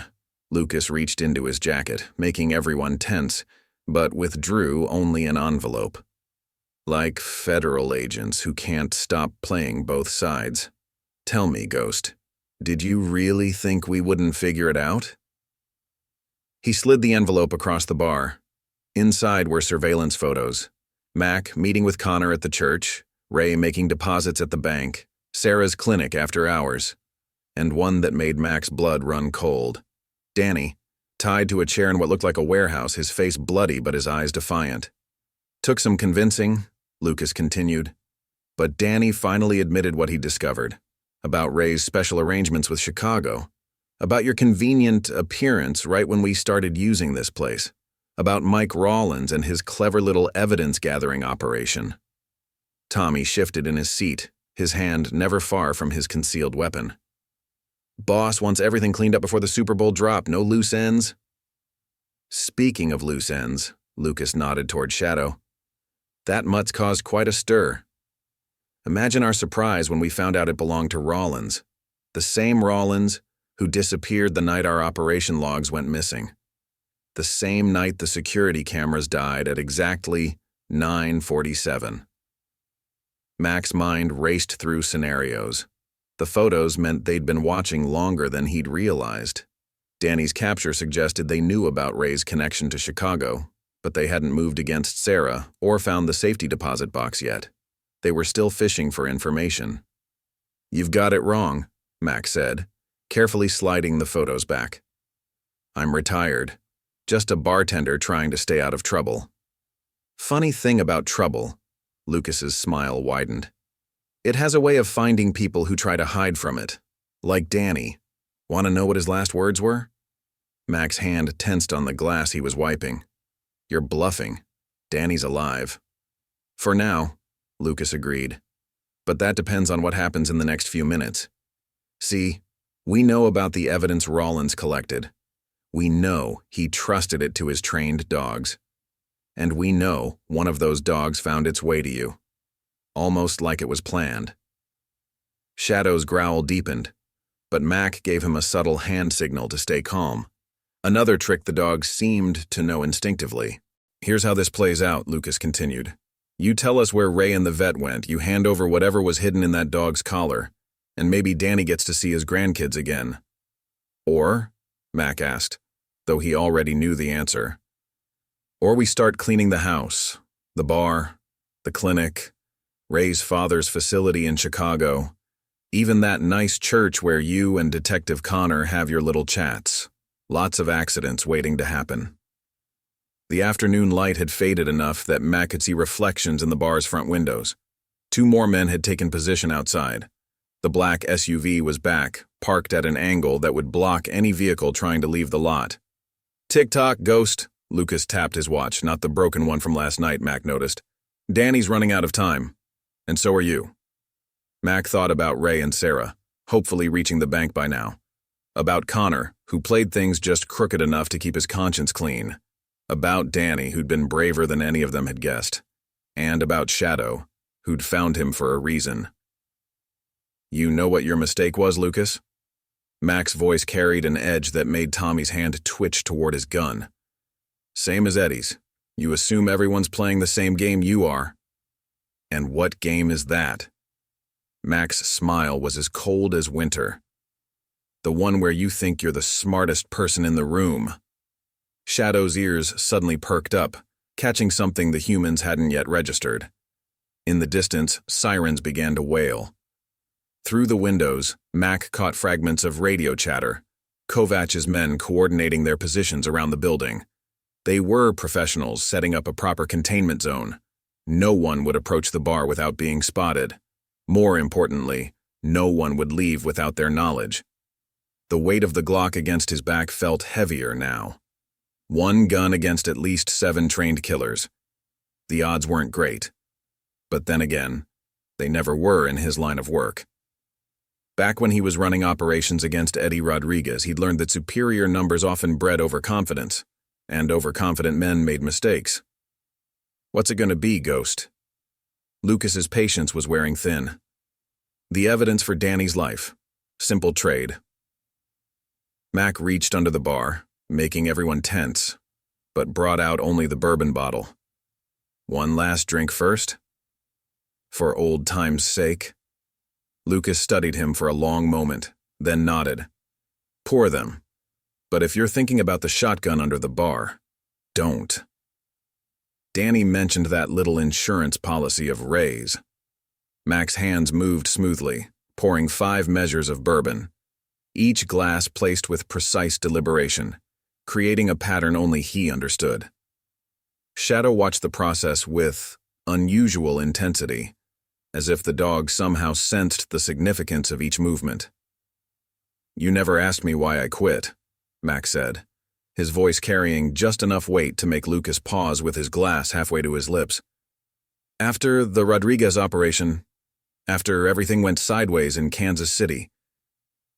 Lucas reached into his jacket, making everyone tense, but withdrew only an envelope. Like federal agents who can't stop playing both sides. Tell me, Ghost, did you really think we wouldn't figure it out? He slid the envelope across the bar. Inside were surveillance photos. Mac meeting with Connor at the church, Ray making deposits at the bank, Sarah's clinic after hours, and one that made Mac's blood run cold. Danny, tied to a chair in what looked like a warehouse, his face bloody but his eyes defiant. Took some convincing, Lucas continued, but Danny finally admitted what he'd discovered, about Ray's special arrangements with Chicago, About your convenient appearance right when we started using this place. About Mike Rawlins and his clever little evidence-gathering operation. Tommy shifted in his seat, his hand never far from his concealed weapon. Boss wants everything cleaned up before the Super Bowl drop, no loose ends. Speaking of loose ends, Lucas nodded toward Shadow. That mutt's caused quite a stir. Imagine our surprise when we found out it belonged to Rawlins. The same Rawlins who disappeared the night our operation logs went missing. The same night the security cameras died at exactly 9:47. Mac's mind raced through scenarios. The photos meant they'd been watching longer than he'd realized. Danny's capture suggested they knew about Ray's connection to Chicago, but they hadn't moved against Sarah or found the safety deposit box yet. They were still fishing for information. "You've got it wrong," Mac said, carefully sliding the photos back. "I'm retired. Just a bartender trying to stay out of trouble." Funny thing about trouble, Lucas's smile widened. It has a way of finding people who try to hide from it. Like Danny. Want to know what his last words were? Mac's hand tensed on the glass he was wiping. "You're bluffing. Danny's alive." "For now," Lucas agreed. "But that depends on what happens in the next few minutes. See, we know about the evidence Rawlins collected. We know he trusted it to his trained dogs. And we know one of those dogs found its way to you. Almost like it was planned." Shadow's growl deepened, but Mac gave him a subtle hand signal to stay calm. Another trick the dog seemed to know instinctively. "Here's how this plays out," Lucas continued. "You tell us where Ray and the vet went, you hand over whatever was hidden in that dog's collar, and maybe Danny gets to see his grandkids again." "Or?" Mac asked, though he already knew the answer. "Or we start cleaning the house, the bar, the clinic, Ray's father's facility in Chicago, even that nice church where you and Detective Connor have your little chats. Lots of accidents waiting to happen." The afternoon light had faded enough that Mac could see reflections in the bar's front windows. 2 more men had taken position outside. The black SUV was back, parked at an angle that would block any vehicle trying to leave the lot. "Tick-tock, Ghost." Lucas tapped his watch, not the broken one from last night, Mac noticed. "Danny's running out of time. And so are you." Mac thought about Ray and Sarah, hopefully reaching the bank by now. About Connor, who played things just crooked enough to keep his conscience clean. About Danny, who'd been braver than any of them had guessed. And about Shadow, who'd found him for a reason. "You know what your mistake was, Lucas?" Mac's voice carried an edge that made Tommy's hand twitch toward his gun. "Same as Eddie's. You assume everyone's playing the same game you are." "And what game is that?" Mac's smile was as cold as winter. "The one where you think you're the smartest person in the room." Shadow's ears suddenly perked up, catching something the humans hadn't yet registered. In the distance, sirens began to wail. Through the windows, Mac caught fragments of radio chatter, Kovach's men coordinating their positions around the building. They were professionals setting up a proper containment zone. No one would approach the bar without being spotted. More importantly, no one would leave without their knowledge. The weight of the Glock against his back felt heavier now. 1 gun against at least 7 trained killers. The odds weren't great. But then again, they never were in his line of work. Back when he was running operations against Eddie Rodriguez, he'd learned that superior numbers often bred overconfidence, and overconfident men made mistakes. "What's it gonna be, Ghost?" Lucas's patience was wearing thin. "The evidence for Danny's life. Simple trade." Mac reached under the bar, making everyone tense, but brought out only the bourbon bottle. "One last drink first?" "For old time's sake." Lucas studied him for a long moment, then nodded. "Pour them. But if you're thinking about the shotgun under the bar, don't." Danny mentioned that little insurance policy of Ray's. Mac's hands moved smoothly, pouring 5 measures of bourbon, each glass placed with precise deliberation, creating a pattern only he understood. Shadow watched the process with unusual intensity, as if the dog somehow sensed the significance of each movement. You never asked me why I quit, Mac said, his voice carrying just enough weight to make Lucas pause with his glass halfway to his lips. After the Rodriguez operation, after everything went sideways in Kansas City,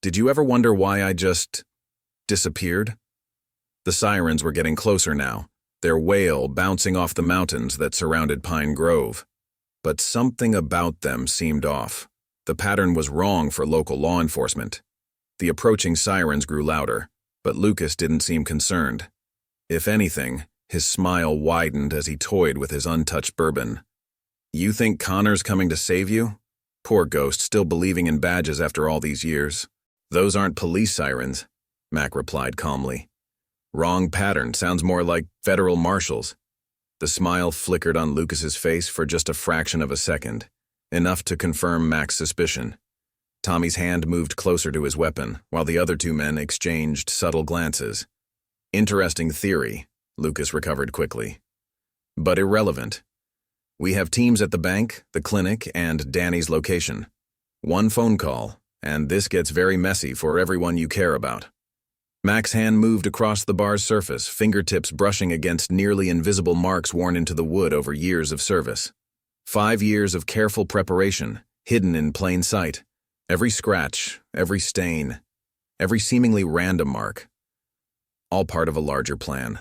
did you ever wonder why I just disappeared? The sirens were getting closer now, their wail bouncing off the mountains that surrounded Pine Grove. But something about them seemed off. The pattern was wrong for local law enforcement. The approaching sirens grew louder, but Lucas didn't seem concerned. If anything, his smile widened as he toyed with his untouched bourbon. You think Connor's coming to save you? Poor ghost, still believing in badges after all these years. Those aren't police sirens, Mac replied calmly. Wrong pattern, sounds more like federal marshals. The smile flickered on Lucas's face for just a fraction of a second, enough to confirm Mac's suspicion. Tommy's hand moved closer to his weapon, while the other two men exchanged subtle glances. Interesting theory, Lucas recovered quickly. But irrelevant. We have teams at the bank, the clinic, and Danny's location. One phone call, and this gets very messy for everyone you care about. Mac's hand moved across the bar's surface, fingertips brushing against nearly invisible marks worn into the wood over years of service. 5 years of careful preparation, hidden in plain sight. Every scratch, every stain, every seemingly random mark. All part of a larger plan.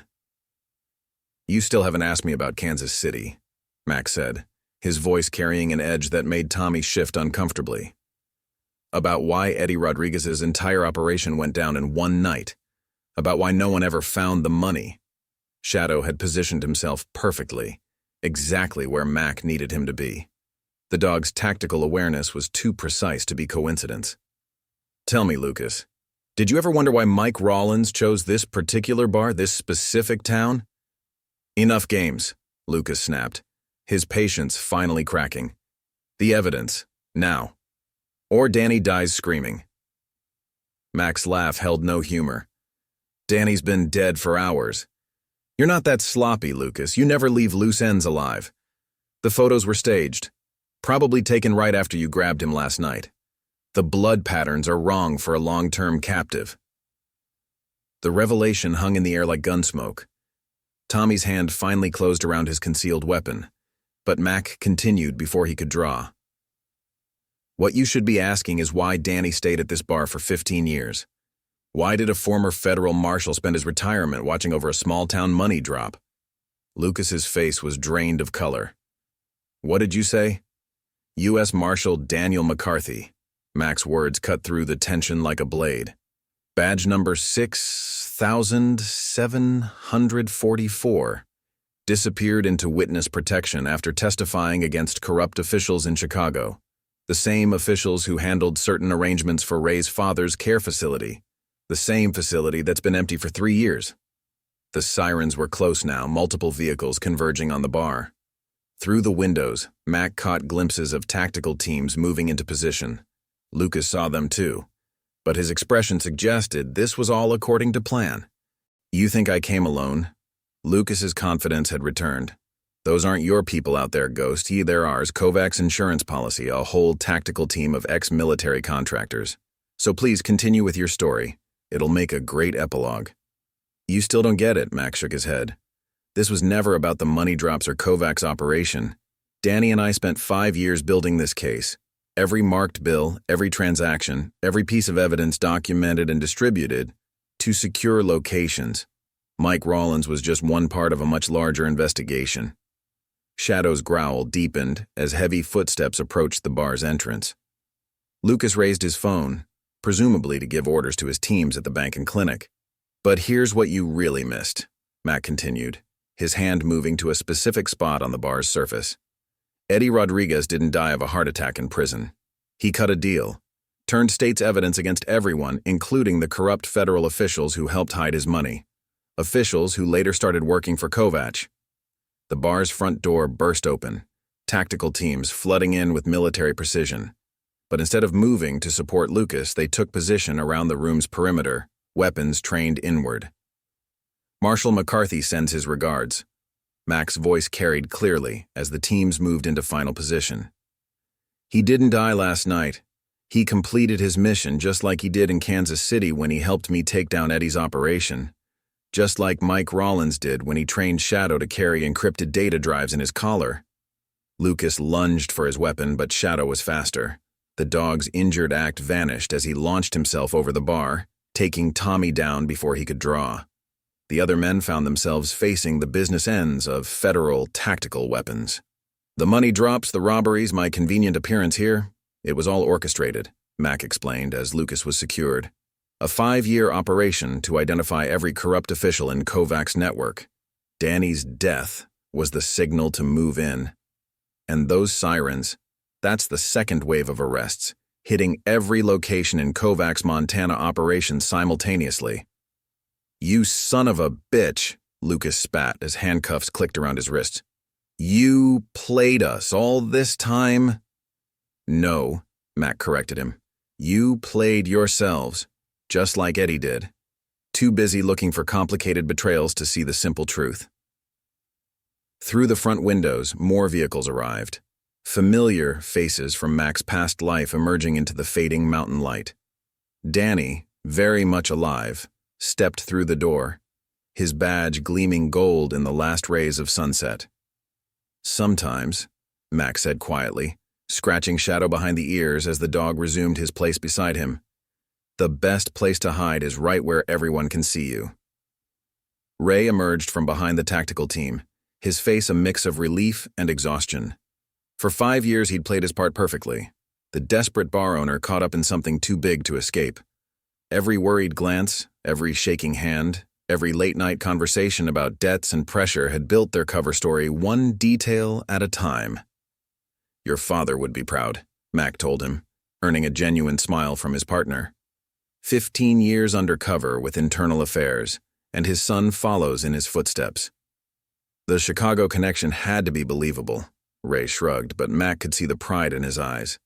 You still haven't asked me about Kansas City, Mac said, his voice carrying an edge that made Tommy shift uncomfortably. About why Eddie Rodriguez's entire operation went down in one night. About why no one ever found the money. Shadow had positioned himself perfectly, exactly where Mac needed him to be. The dog's tactical awareness was too precise to be coincidence. Tell me, Lucas, did you ever wonder why Mike Rollins chose this particular bar, this specific town? Enough games, Lucas snapped, his patience finally cracking. The evidence, now. Or Danny dies screaming. Mac's laugh held no humor. Danny's been dead for hours. You're not that sloppy, Lucas. You never leave loose ends alive. The photos were staged, probably taken right after you grabbed him last night. The blood patterns are wrong for a long-term captive. The revelation hung in the air like gunsmoke. Tommy's hand finally closed around his concealed weapon, but Mac continued before he could draw. What you should be asking is why Danny stayed at this bar for 15 years. Why did a former federal marshal spend his retirement watching over a small-town money drop? Lucas's face was drained of color. What did you say? U.S. Marshal Daniel McCarthy. Mac's words cut through the tension like a blade. Badge number 6,744. Disappeared into witness protection after testifying against corrupt officials in Chicago. The same officials who handled certain arrangements for Ray's father's care facility. The same facility that's been empty for 3 years. The sirens were close now, multiple vehicles converging on the bar. Through the windows, Mac caught glimpses of tactical teams moving into position. Lucas saw them too, but his expression suggested this was all according to plan. You think I came alone? Lucas's confidence had returned. Those aren't your people out there, Ghost. They're ours, Kovacs insurance policy, a whole tactical team of ex-military contractors. So please continue with your story. It'll make a great epilogue. You still don't get it, Mac shook his head. This was never about the money drops or Kovacs operation. Danny and I spent 5 years building this case. Every marked bill, every transaction, every piece of evidence documented and distributed to secure locations. Mike Rollins was just one part of a much larger investigation. Shadow's growl deepened as heavy footsteps approached the bar's entrance. Lucas raised his phone, presumably to give orders to his teams at the bank and clinic. But here's what you really missed, Mac continued, his hand moving to a specific spot on the bar's surface. Eddie Rodriguez didn't die of a heart attack in prison. He cut a deal, turned state's evidence against everyone, including the corrupt federal officials who helped hide his money. Officials who later started working for Kovac. The bar's front door burst open, tactical teams flooding in with military precision. But instead of moving to support Lucas, they took position around the room's perimeter, weapons trained inward. Marshal McCarthy sends his regards. Mac's voice carried clearly as the teams moved into final position. He didn't die last night. He completed his mission just like he did in Kansas City when he helped me take down Eddie's operation. Just like Mike Rollins did when he trained Shadow to carry encrypted data drives in his collar. Lucas lunged for his weapon, but Shadow was faster. The dog's injured act vanished as he launched himself over the bar, taking Tommy down before he could draw. The other men found themselves facing the business ends of federal tactical weapons. The money drops, the robberies, my convenient appearance here, it was all orchestrated, Mac explained as Lucas was secured. A 5-year operation to identify every corrupt official in Kovac's network. Danny's death was the signal to move in. And those sirens, that's the second wave of arrests, hitting every location in Kovac's Montana operation simultaneously. You son of a bitch, Lucas spat as handcuffs clicked around his wrists. You played us all this time? No, Mac corrected him. You played yourselves, just like Eddie did. Too busy looking for complicated betrayals to see the simple truth. Through the front windows, more vehicles arrived. Familiar faces from Mac's past life emerging into the fading mountain light. Danny, very much alive, stepped through the door, his badge gleaming gold in the last rays of sunset. Sometimes, Mac said quietly, scratching Shadow behind the ears as the dog resumed his place beside him. The best place to hide is right where everyone can see you. Ray emerged from behind the tactical team, his face a mix of relief and exhaustion. For 5 years he'd played his part perfectly, the desperate bar owner caught up in something too big to escape. Every worried glance, every shaking hand, every late-night conversation about debts and pressure had built their cover story one detail at a time. Your father would be proud, Mac told him, earning a genuine smile from his partner. 15 years undercover with internal affairs, and his son follows in his footsteps. The Chicago connection had to be believable, Ray shrugged, but Mac could see the pride in his eyes.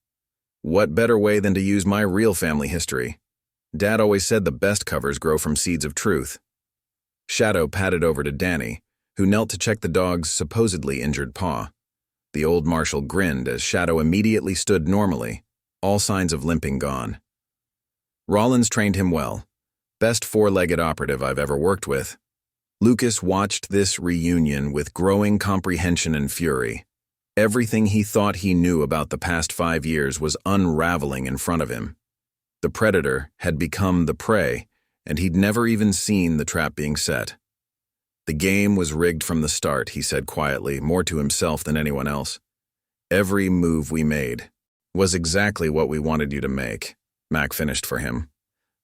What better way than to use my real family history? Dad always said the best covers grow from seeds of truth. Shadow padded over to Danny, who knelt to check the dog's supposedly injured paw. The old marshal grinned as Shadow immediately stood normally, all signs of limping gone. Rollins trained him well. Best 4-legged operative I've ever worked with. Lucas watched this reunion with growing comprehension and fury. Everything he thought he knew about the past 5 years was unraveling in front of him. The predator had become the prey, and he'd never even seen the trap being set. The game was rigged from the start, he said quietly, more to himself than anyone else. Every move we made was exactly what we wanted you to make, Mac finished for him.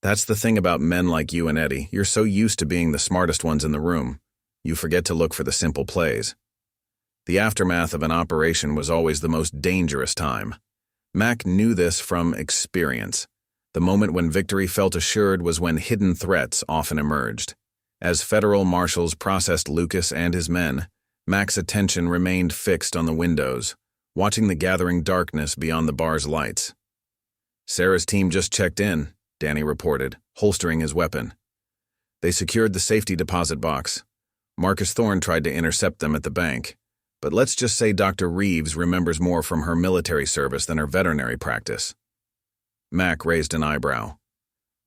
That's the thing about men like you and Eddie. You're so used to being the smartest ones in the room. You forget to look for the simple plays. The aftermath of an operation was always the most dangerous time. Mac knew this from experience. The moment when victory felt assured was when hidden threats often emerged. As federal marshals processed Lucas and his men, Mac's attention remained fixed on the windows, watching the gathering darkness beyond the bar's lights. Sarah's team just checked in, Danny reported, holstering his weapon. They secured the safety deposit box. Marcus Thorne tried to intercept them at the bank, but let's just say Dr. Reeves remembers more from her military service than her veterinary practice. Mac raised an eyebrow.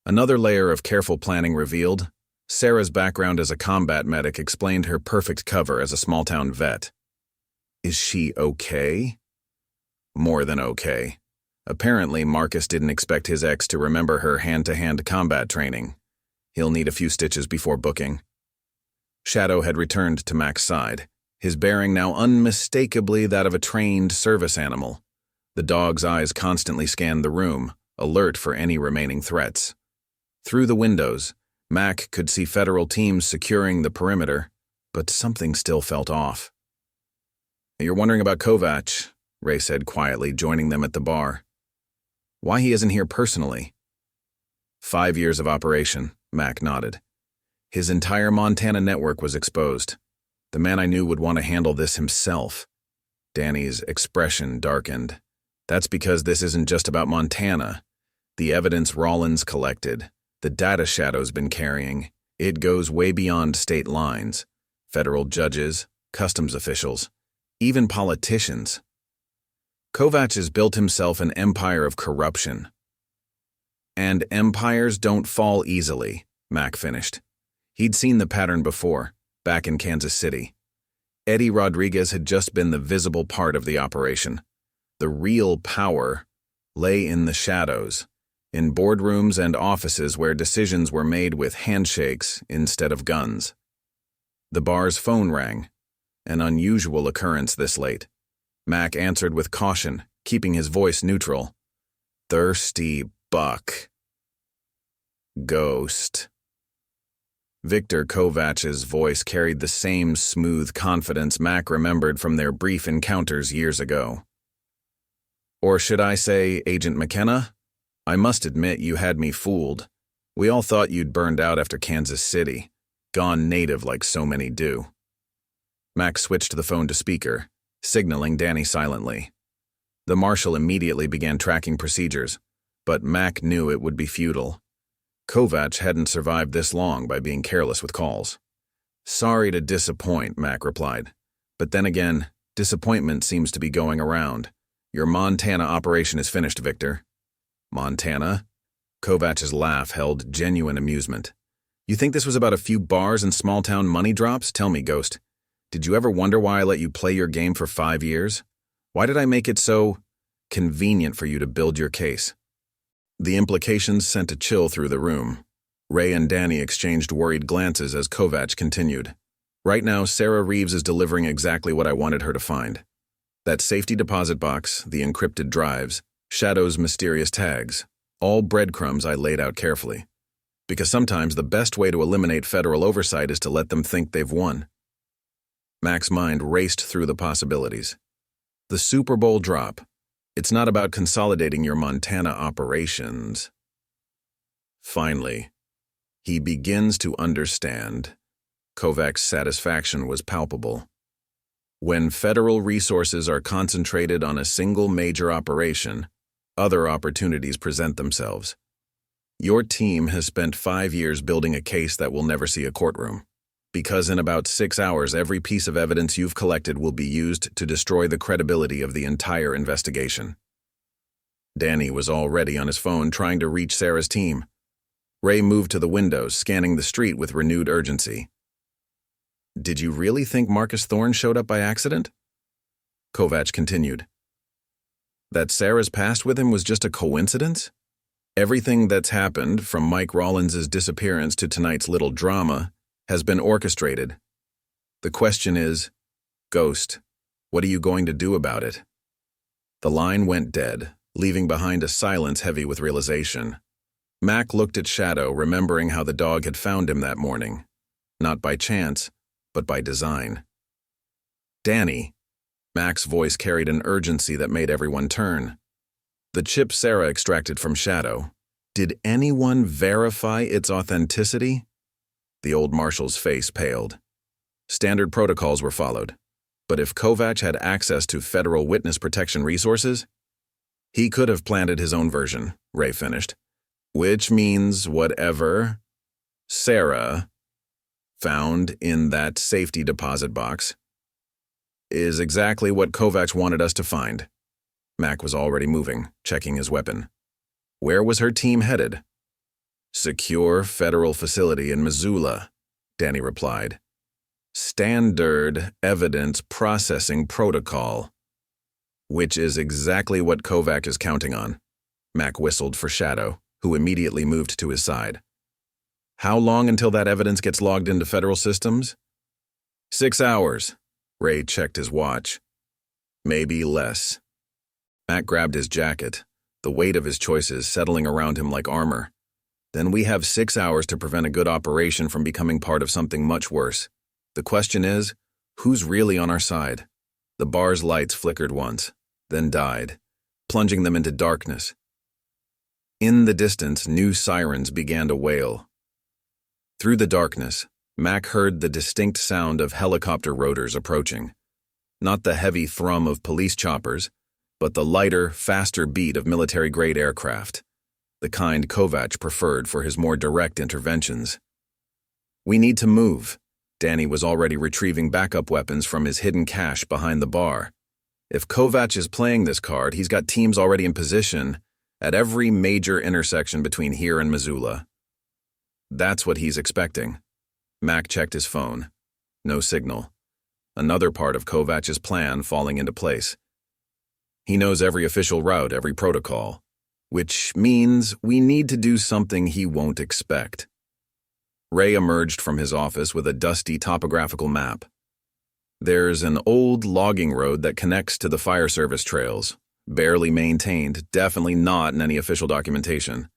Another layer of careful planning revealed. Sarah's background as a combat medic explained her perfect cover as a small-town vet. Is she okay? More than okay. Apparently, Marcus didn't expect his ex to remember her hand-to-hand combat training. He'll need a few stitches before booking. Shadow had returned to Mac's side, his bearing now unmistakably that of a trained service animal. The dog's eyes constantly scanned the room, alert for any remaining threats. Through the windows, Mac could see federal teams securing the perimeter, but something still felt off. You're wondering about Kovac, Ray said quietly, joining them at the bar. Why he isn't here personally? 5 years of operation, Mac nodded. His entire Montana network was exposed. The man I knew would want to handle this himself. Danny's expression darkened. That's because this isn't just about Montana. The evidence Rollins collected, the data Shadow's been carrying, it goes way beyond state lines. Federal judges, customs officials, even politicians. Kovac has built himself an empire of corruption, And empires don't fall easily, Mac finished. He'd seen the pattern before, back in Kansas City. Eddie Rodriguez had just been the visible part of the operation. The real power lay in the shadows, in boardrooms and offices where decisions were made with handshakes instead of guns. The bar's phone rang, an unusual occurrence this late. Mac answered with caution, keeping his voice neutral. Thirsty buck. Ghost. Victor Kovach's voice carried the same smooth confidence Mac remembered from their brief encounters years ago. Or should I say, Agent McKenna? I must admit you had me fooled. We all thought you'd burned out after Kansas City, gone native like so many do. Mac switched the phone to speaker, signaling Danny silently. The marshal immediately began tracking procedures, but Mac knew it would be futile. Kovach hadn't survived this long by being careless with calls. Sorry to disappoint, Mac replied. But then again, disappointment seems to be going around. Your Montana operation is finished, Victor. Montana? Kovach's laugh held genuine amusement. You think this was about a few bars and small-town money drops? Tell me, Ghost. Did you ever wonder why I let you play your game for 5 years? Why did I make it so convenient for you to build your case? The implications sent a chill through the room. Ray and Danny exchanged worried glances as Kovach continued. Right now, Sarah Reeves is delivering exactly what I wanted her to find. That safety deposit box, the encrypted drives, Shadow's mysterious tags, all breadcrumbs I laid out carefully. Because sometimes the best way to eliminate federal oversight is to let them think they've won. Mac's mind raced through the possibilities. The Super Bowl drop. It's not about consolidating your Montana operations. Finally, he begins to understand. Kovach's satisfaction was palpable. When federal resources are concentrated on a single major operation, other opportunities present themselves. Your team has spent 5 years building a case that will never see a courtroom, because in about 6 hours every piece of evidence you've collected will be used to destroy the credibility of the entire investigation. Danny was already on his phone trying to reach Sarah's team. Ray moved to the windows, scanning the street with renewed urgency. Did you really think Marcus Thorne showed up by accident? Kovach continued. That Sarah's past with him was just a coincidence? Everything that's happened, from Mike Rollins' disappearance to tonight's little drama, has been orchestrated. The question is, Ghost, what are you going to do about it? The line went dead, leaving behind a silence heavy with realization. Mac looked at Shadow, remembering how the dog had found him that morning. Not by chance, but by design. Danny. Mac's voice carried an urgency that made everyone turn. The chip Sarah extracted from Shadow. Did anyone verify its authenticity? The old marshal's face paled. Standard protocols were followed. But if Kovach had access to federal witness protection resources, he could have planted his own version, Ray finished. Which means whatever Sarah found in that safety deposit box is exactly what Kovach wanted us to find. Mac was already moving, checking his weapon. Where was her team headed? Secure federal facility in Missoula, Danny replied. Standard evidence processing protocol. Which is exactly what Kovach is counting on. Mac whistled for Shadow, who immediately moved to his side. How long until that evidence gets logged into federal systems? 6 hours. Ray checked his watch. Maybe less. Mac grabbed his jacket, the weight of his choices settling around him like armor. Then we have 6 hours to prevent a good operation from becoming part of something much worse. The question is, who's really on our side? The bar's lights flickered once, then died, plunging them into darkness. In the distance, new sirens began to wail. Through the darkness, Mac heard the distinct sound of helicopter rotors approaching. Not the heavy thrum of police choppers, but the lighter, faster beat of military-grade aircraft, the kind Kovach preferred for his more direct interventions. We need to move. Danny was already retrieving backup weapons from his hidden cache behind the bar. If Kovach is playing this card, he's got teams already in position, at every major intersection between here and Missoula. That's what he's expecting. Mac checked his phone. No signal. Another part of Kovach's plan falling into place. He knows every official route, every protocol, which means we need to do something he won't expect. Ray emerged from his office with a dusty topographical map. There's an old logging road that connects to the fire service trails, barely maintained, definitely not in any official documentation.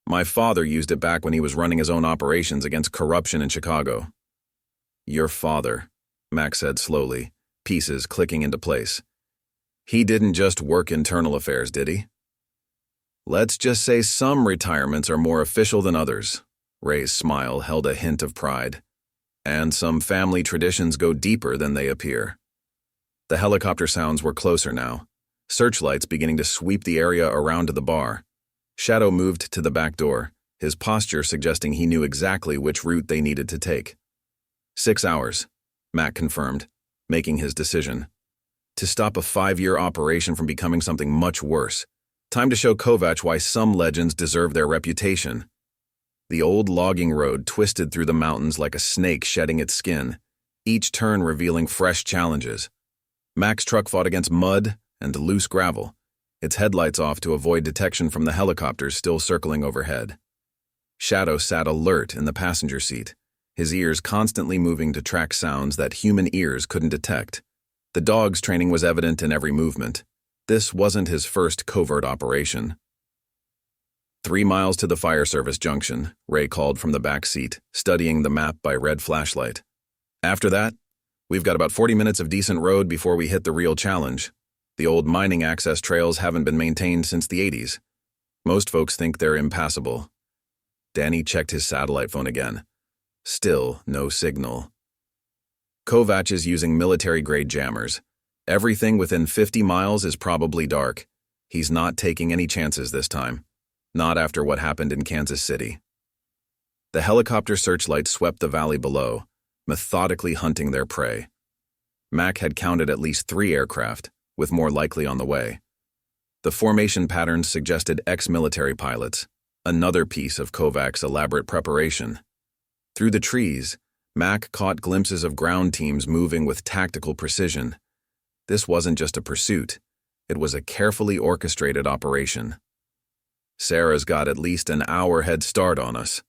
My father used it back when he was running his own operations against corruption in Chicago. Your father, Max said slowly, pieces clicking into place. He didn't just work internal affairs, did he? Let's just say some retirements are more official than others. Ray's smile held a hint of pride. And some family traditions go deeper than they appear. The helicopter sounds were closer now, searchlights beginning to sweep the area around to the bar. Shadow moved to the back door, his posture suggesting he knew exactly which route they needed to take. 6 hours, Mac confirmed, making his decision. To stop a 5-year operation from becoming something much worse. Time to show Kovach why some legends deserve their reputation. The old logging road twisted through the mountains like a snake shedding its skin, each turn revealing fresh challenges. Mac's truck fought against mud and loose gravel, its headlights off to avoid detection from the helicopters still circling overhead. Shadow sat alert in the passenger seat, his ears constantly moving to track sounds that human ears couldn't detect. The dog's training was evident in every movement. This wasn't his first covert operation. 3 miles to the fire service junction, Ray called from the back seat, studying the map by red flashlight. After that, we've got about 40 minutes of decent road before we hit the real challenge. The old mining access trails haven't been maintained since the 80s. Most folks think they're impassable. Danny checked his satellite phone again. Still no signal. Kovach is using military-grade jammers. Everything within 50 miles is probably dark. He's not taking any chances this time. Not after what happened in Kansas City. The helicopter searchlights swept the valley below, methodically hunting their prey. Mac had counted at least 3 aircraft, with more likely on the way. The formation patterns suggested ex-military pilots, another piece of Kovach's elaborate preparation. Through the trees, Mac caught glimpses of ground teams moving with tactical precision. This wasn't just a pursuit, it was a carefully orchestrated operation. Sarah's got at least an hour head start on us,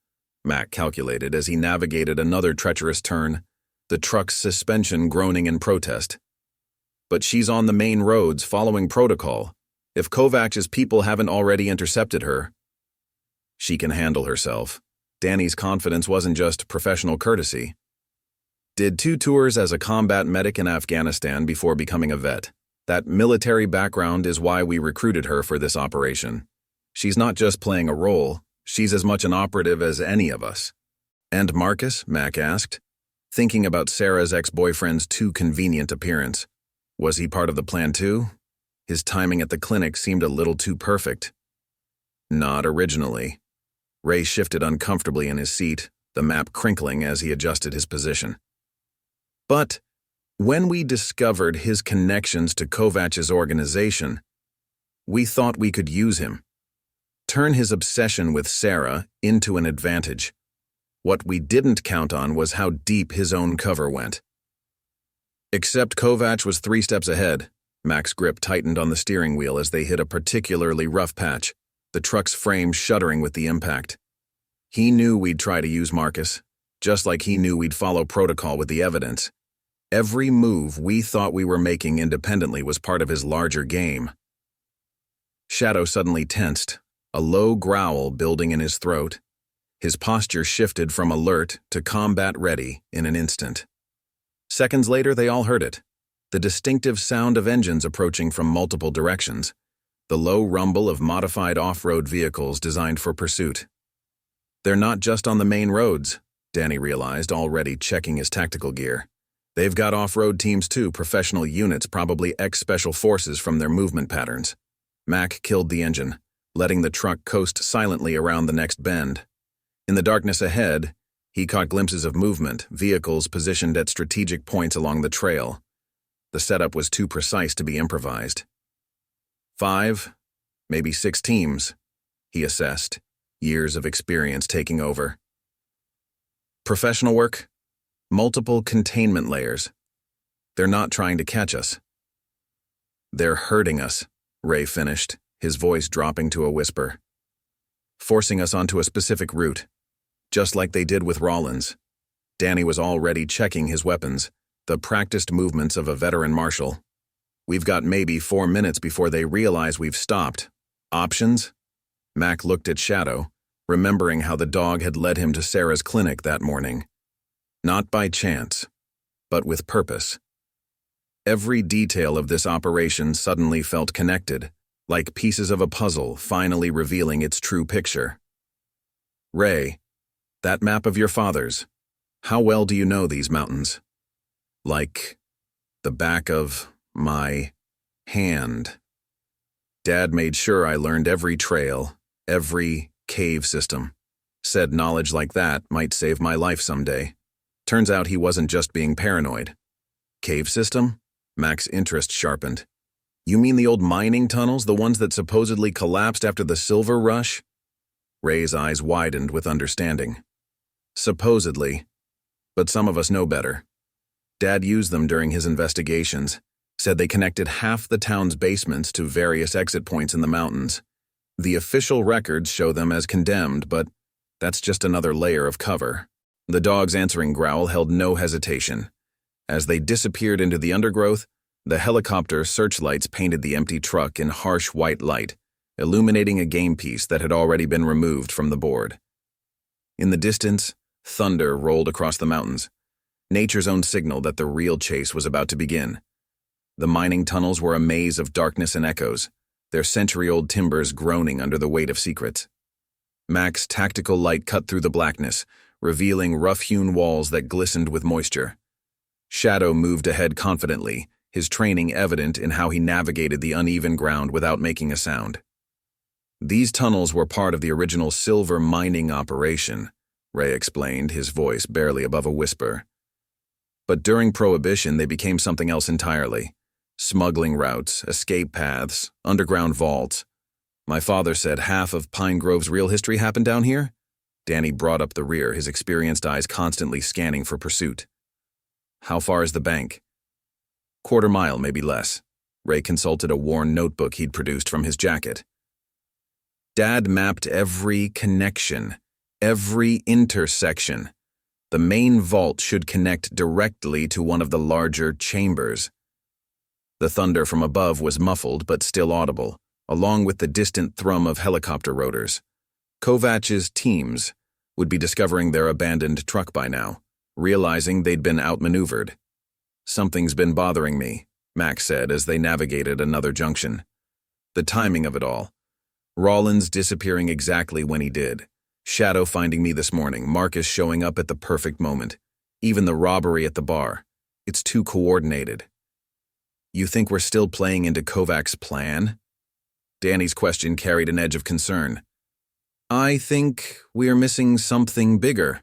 Mac calculated as he navigated another treacherous turn, the truck's suspension groaning in protest. But she's on the main roads following protocol. If Kovach's people haven't already intercepted her, she can handle herself. Danny's confidence wasn't just professional courtesy. Did 2 tours as a combat medic in Afghanistan before becoming a vet. That military background is why we recruited her for this operation. She's not just playing a role, she's as much an operative as any of us. And Marcus? Mac asked, thinking about Sarah's ex-boyfriend's too convenient appearance. Was he part of the plan too? His timing at the clinic seemed a little too perfect. Not originally. Ray shifted uncomfortably in his seat, the map crinkling as he adjusted his position. But when we discovered his connections to Kovach's organization, we thought we could use him. Turn his obsession with Sarah into an advantage. What we didn't count on was how deep his own cover went. Except Kovach was 3 steps ahead. Mac's grip tightened on the steering wheel as they hit a particularly rough patch, the truck's frame shuddering with the impact. He knew we'd try to use Marcus, just like he knew we'd follow protocol with the evidence. Every move we thought we were making independently was part of his larger game. Shadow suddenly tensed, a low growl building in his throat. His posture shifted from alert to combat ready in an instant. Seconds later, they all heard it. The distinctive sound of engines approaching from multiple directions. The low rumble of modified off-road vehicles designed for pursuit. They're not just on the main roads, Danny realized, already checking his tactical gear. They've got off-road teams too, professional units, probably ex-special forces from their movement patterns. Mac killed the engine, letting the truck coast silently around the next bend. In the darkness ahead, he caught glimpses of movement, vehicles positioned at strategic points along the trail. The setup was too precise to be improvised. 5, maybe 6 teams, he assessed, years of experience taking over. Professional work? Multiple containment layers. They're not trying to catch us. They're hurting us, Ray finished, his voice dropping to a whisper. Forcing us onto a specific route, just like they did with Rollins. Danny was already checking his weapons, the practiced movements of a veteran marshal. We've got maybe 4 minutes before they realize we've stopped. Options? Mac looked at Shadow, remembering how the dog had led him to Sarah's clinic that morning. Not by chance, but with purpose. Every detail of this operation suddenly felt connected, like pieces of a puzzle finally revealing its true picture. Ray, that map of your father's, how well do you know these mountains? Like the back of my hand. Dad made sure I learned every trail, every cave system. Said knowledge like that might save my life someday. Turns out he wasn't just being paranoid. Cave system? Mac's interest sharpened. You mean the old mining tunnels, the ones that supposedly collapsed after the silver rush? Ray's eyes widened with understanding. Supposedly. But some of us know better. Dad used them during his investigations. Said they connected half the town's basements to various exit points in the mountains. The official records show them as condemned, but that's just another layer of cover. The dog's answering growl held no hesitation. As they disappeared into the undergrowth, the helicopter searchlights painted the empty truck in harsh white light, illuminating a game piece that had already been removed from the board. In the distance, thunder rolled across the mountains, nature's own signal that the real chase was about to begin. The mining tunnels were a maze of darkness and echoes, their century-old timbers groaning under the weight of secrets. Mac's tactical light cut through the blackness, revealing rough-hewn walls that glistened with moisture. Shadow moved ahead confidently, his training evident in how he navigated the uneven ground without making a sound. These tunnels were part of the original silver mining operation, Ray explained, his voice barely above a whisper. But during Prohibition, they became something else entirely. Smuggling routes, escape paths, underground vaults. My father said half of Pine Grove's real history happened down here? Danny brought up the rear, his experienced eyes constantly scanning for pursuit. How far is the bank? 1/4 mile, maybe less. Ray consulted a worn notebook he'd produced from his jacket. Dad mapped every connection, every intersection. The main vault should connect directly to one of the larger chambers. The thunder from above was muffled but still audible, along with the distant thrum of helicopter rotors. Kovach's teams would be discovering their abandoned truck by now, realizing they'd been outmaneuvered. Something's been bothering me, Mac said as they navigated another junction. The timing of it all. Rollins disappearing exactly when he did. Shadow finding me this morning, Marcus showing up at the perfect moment. Even the robbery at the bar. It's too coordinated. You think we're still playing into Kovach's plan? Danny's question carried an edge of concern. I think we're missing something bigger.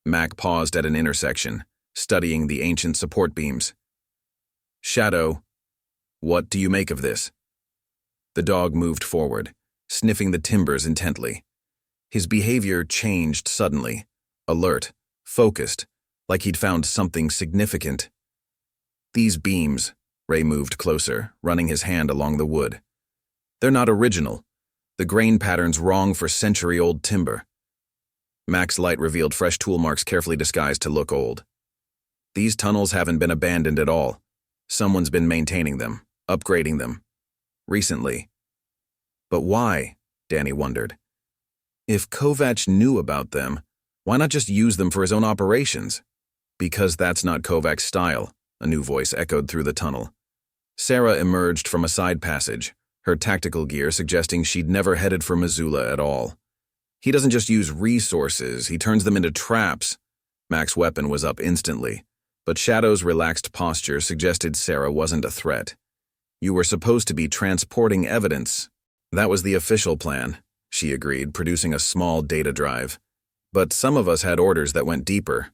Mac paused at an intersection, studying the ancient support beams. Shadow, what do you make of this? The dog moved forward, sniffing the timbers intently. His behavior changed suddenly, alert, focused, like he'd found something significant. These beams, Ray moved closer, running his hand along the wood. They're not original. The grain pattern's wrong for century-old timber. Mac's light revealed fresh tool marks carefully disguised to look old. These tunnels haven't been abandoned at all. Someone's been maintaining them, upgrading them. Recently. But why? Danny wondered. If Kovach knew about them, why not just use them for his own operations? Because that's not Kovach's style, a new voice echoed through the tunnel. Sarah emerged from a side passage, her tactical gear suggesting she'd never headed for Missoula at all. He doesn't just use resources, he turns them into traps. Mac's weapon was up instantly, but Shadow's relaxed posture suggested Sarah wasn't a threat. You were supposed to be transporting evidence. That was the official plan, she agreed, producing a small data drive. But some of us had orders that went deeper.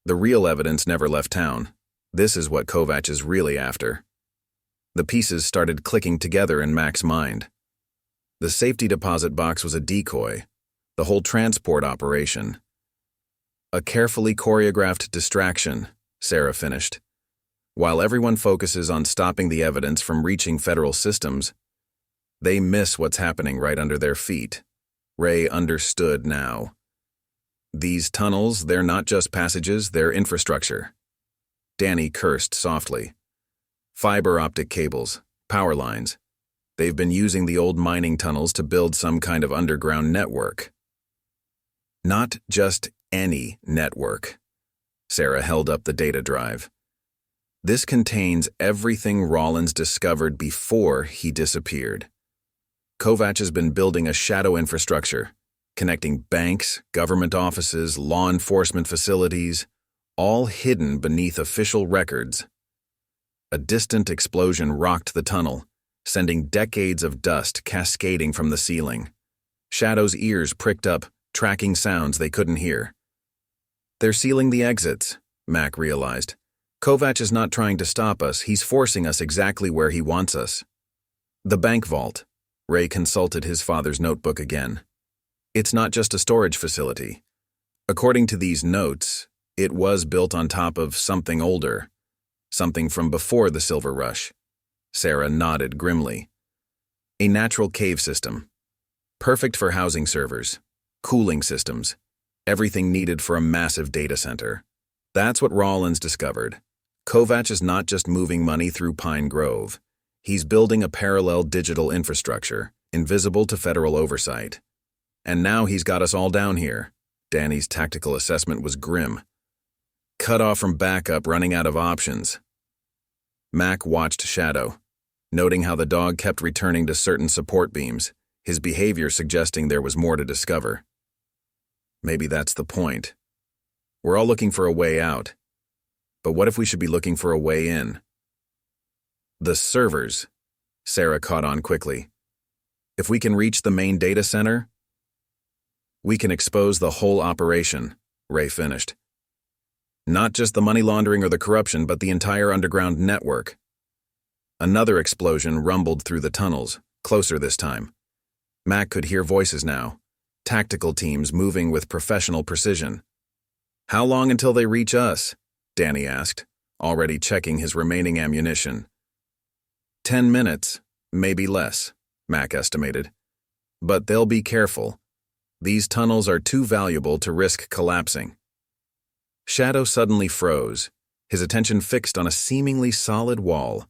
The real evidence never left town. This is what Kovach is really after. The pieces started clicking together in Mac's mind. The safety deposit box was a decoy, the whole transport operation. A carefully choreographed distraction, Sarah finished. While everyone focuses on stopping the evidence from reaching federal systems, they miss what's happening right under their feet. Ray understood now. These tunnels, they're not just passages, they're infrastructure. Danny cursed softly. Fiber optic cables, power lines. They've been using the old mining tunnels to build some kind of underground network. Not just any network. Sarah held up the data drive. This contains everything Rollins discovered before he disappeared. Kovacs has been building a shadow infrastructure, connecting banks, government offices, law enforcement facilities, all hidden beneath official records. A distant explosion rocked the tunnel, sending decades of dust cascading from the ceiling. Shadow's ears pricked up, tracking sounds they couldn't hear. They're sealing the exits, Mac realized. Kovacs is not trying to stop us, he's forcing us exactly where he wants us. The bank vault. Ray consulted his father's notebook again. It's not just a storage facility. According to these notes, it was built on top of something older, something from before the Silver Rush. Sarah nodded grimly. A natural cave system. Perfect for housing servers, cooling systems, everything needed for a massive data center. That's what Rollins discovered. Kovacs is not just moving money through Pine Grove. He's building a parallel digital infrastructure, invisible to federal oversight. And now he's got us all down here. Danny's tactical assessment was grim. Cut off from backup, running out of options. Mac watched Shadow, noting how the dog kept returning to certain support beams, his behavior suggesting there was more to discover. Maybe that's the point. We're all looking for a way out. But what if we should be looking for a way in? The servers, Sarah caught on quickly. If we can reach the main data center, we can expose the whole operation, Ray finished. Not just the money laundering or the corruption, but the entire underground network. Another explosion rumbled through the tunnels, closer this time. Mac could hear voices now, tactical teams moving with professional precision. How long until they reach us? Danny asked, already checking his remaining ammunition. 10 minutes, maybe less, Mac estimated. But they'll be careful. These tunnels are too valuable to risk collapsing. Shadow suddenly froze, his attention fixed on a seemingly solid wall.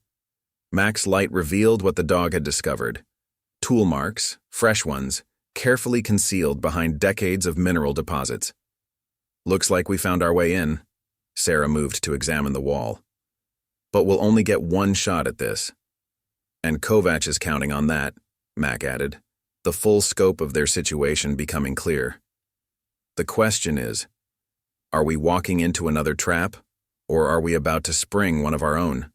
Mac's light revealed what the dog had discovered. Tool marks, fresh ones, carefully concealed behind decades of mineral deposits. Looks like we found our way in. Sarah moved to examine the wall. But we'll only get one shot at this. And Kovacs is counting on that, Mac added, the full scope of their situation becoming clear. The question is, are we walking into another trap, or are we about to spring one of our own?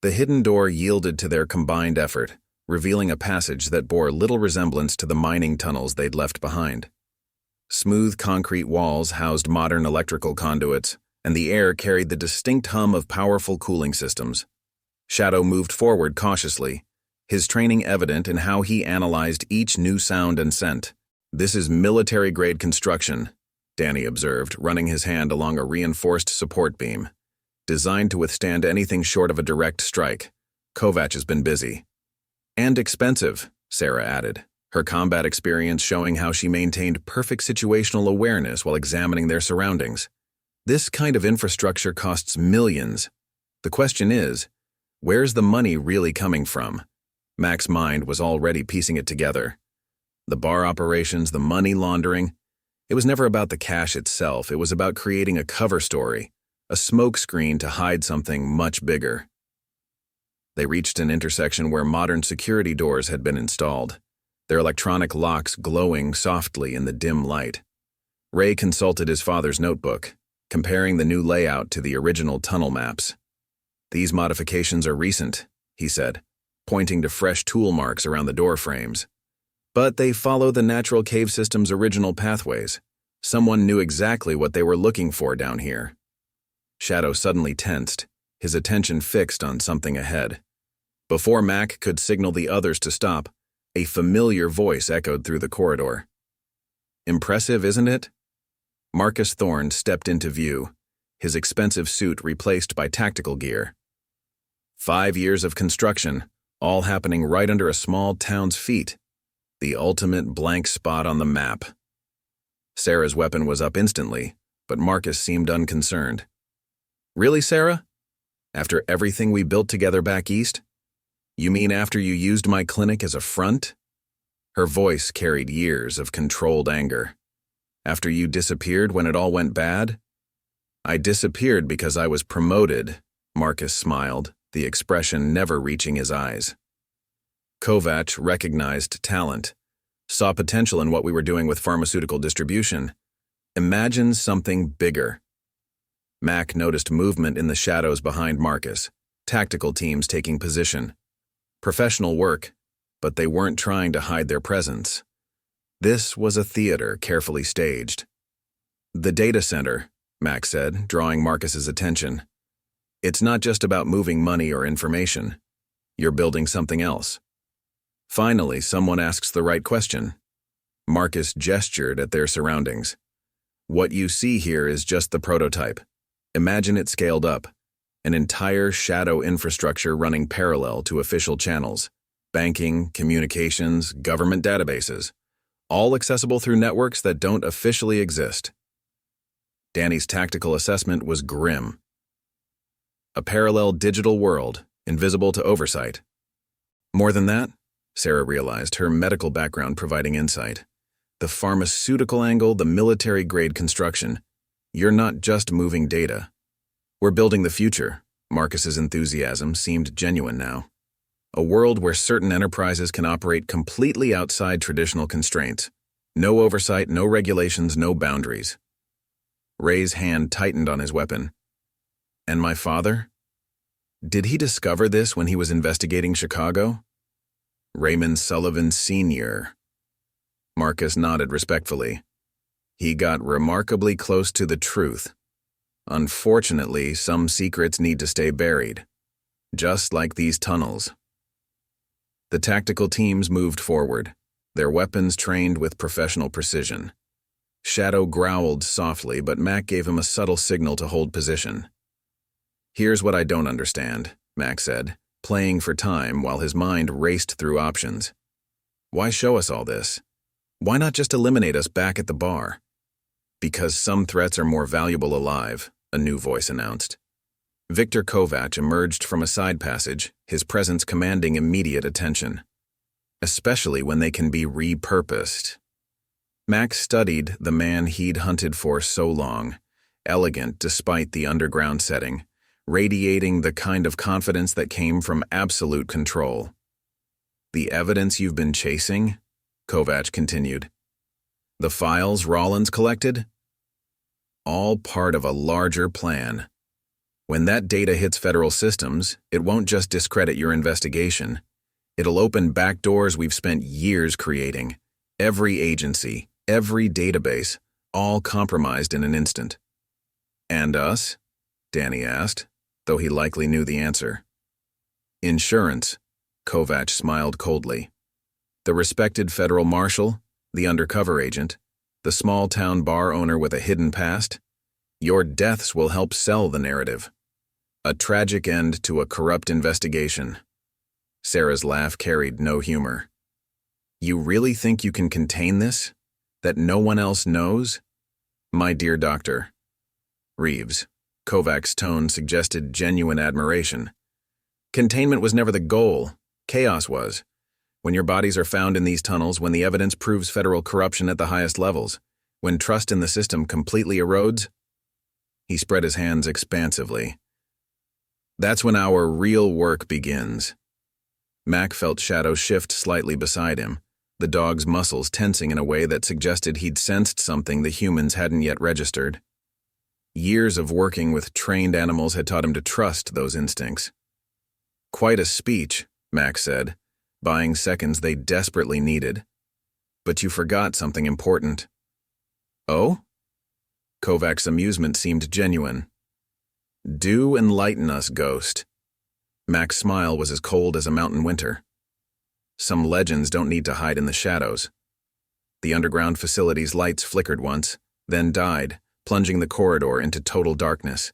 The hidden door yielded to their combined effort, revealing a passage that bore little resemblance to the mining tunnels they'd left behind. Smooth concrete walls housed modern electrical conduits, and the air carried the distinct hum of powerful cooling systems. Shadow moved forward cautiously, his training evident in how he analyzed each new sound and scent. This is military-grade construction, Danny observed, running his hand along a reinforced support beam. Designed to withstand anything short of a direct strike. Kovacs has been busy. And expensive, Sarah added, her combat experience showing how she maintained perfect situational awareness while examining their surroundings. This kind of infrastructure costs millions. The question is, where's the money really coming from? Mac's mind was already piecing it together. The bar operations, the money laundering. It was never about the cash itself, it was about creating a cover story, a smokescreen to hide something much bigger. They reached an intersection where modern security doors had been installed, their electronic locks glowing softly in the dim light. Ray consulted his father's notebook, comparing the new layout to the original tunnel maps. These modifications are recent, he said, pointing to fresh tool marks around the door frames. But they follow the natural cave system's original pathways. Someone knew exactly what they were looking for down here. Shadow suddenly tensed, his attention fixed on something ahead. Before Mac could signal the others to stop, A familiar voice echoed through the corridor. Impressive, isn't it? Marcus Thorne stepped into view, his expensive suit replaced by tactical gear. 5 years of construction, all happening right under a small town's feet. The ultimate blank spot on the map. Sarah's weapon was up instantly, but Marcus seemed unconcerned. Really, Sarah? After everything we built together back east? You mean after you used my clinic as a front? Her voice carried years of controlled anger. After you disappeared when it all went bad? I disappeared because I was promoted, Marcus smiled, the expression never reaching his eyes. Kovac recognized talent, saw potential in what we were doing with pharmaceutical distribution. Imagine something bigger. Mac noticed movement in the shadows behind Marcus, tactical teams taking position. Professional work, but they weren't trying to hide their presence. This was a theater carefully staged. The data center, Mac said, drawing Marcus's attention. It's not just about moving money or information. You're building something else. Finally, someone asks the right question. Marcus gestured at their surroundings. What you see here is just the prototype. Imagine it scaled up. An entire shadow infrastructure running parallel to official channels. Banking, communications, government databases. All accessible through networks that don't officially exist. Danny's tactical assessment was grim. A parallel digital world, invisible to oversight. More than that, Sarah realized, her medical background providing insight. The pharmaceutical angle, the military-grade construction. You're not just moving data. We're building the future. Marcus's enthusiasm seemed genuine now. A world where certain enterprises can operate completely outside traditional constraints. No oversight, no regulations, no boundaries. Ray's hand tightened on his weapon. And my father? Did he discover this when he was investigating Chicago? Raymond Sullivan Sr. Marcus nodded respectfully. He got remarkably close to the truth. Unfortunately, some secrets need to stay buried. Just like these tunnels. The tactical teams moved forward, their weapons trained with professional precision. Shadow growled softly, but Mac gave him a subtle signal to hold position. Here's what I don't understand, Mac said, playing for time while his mind raced through options. Why show us all this? Why not just eliminate us back at the bar? Because some threats are more valuable alive, a new voice announced. Victor Kovac emerged from a side passage, his presence commanding immediate attention. Especially when they can be repurposed. Mac studied the man he'd hunted for so long, elegant despite the underground setting, radiating the kind of confidence that came from absolute control. The evidence you've been chasing? Kovac continued. The files Rollins collected? All part of a larger plan. When that data hits federal systems, it won't just discredit your investigation. It'll open back doors we've spent years creating. Every agency, every database, all compromised in an instant. And us? Danny asked, though he likely knew the answer. Insurance, Kovac smiled coldly. The respected federal marshal, the undercover agent, the small-town bar owner with a hidden past, your deaths will help sell the narrative. A tragic end to a corrupt investigation. Sarah's laugh carried no humor. You really think you can contain this? That no one else knows? My dear doctor. Reeves. Kovac's tone suggested genuine admiration. Containment was never the goal. Chaos was. When your bodies are found in these tunnels, when the evidence proves federal corruption at the highest levels, when trust in the system completely erodes. He spread his hands expansively. That's when our real work begins. Mac felt Shadow shift slightly beside him, the dog's muscles tensing in a way that suggested he'd sensed something the humans hadn't yet registered. Years of working with trained animals had taught him to trust those instincts. Quite a speech, Mac said, buying seconds they desperately needed. But you forgot something important. Oh? Kovac's amusement seemed genuine. Do enlighten us, Ghost. Mac's smile was as cold as a mountain winter. Some legends don't need to hide in the shadows. The underground facility's lights flickered once, then died, plunging the corridor into total darkness.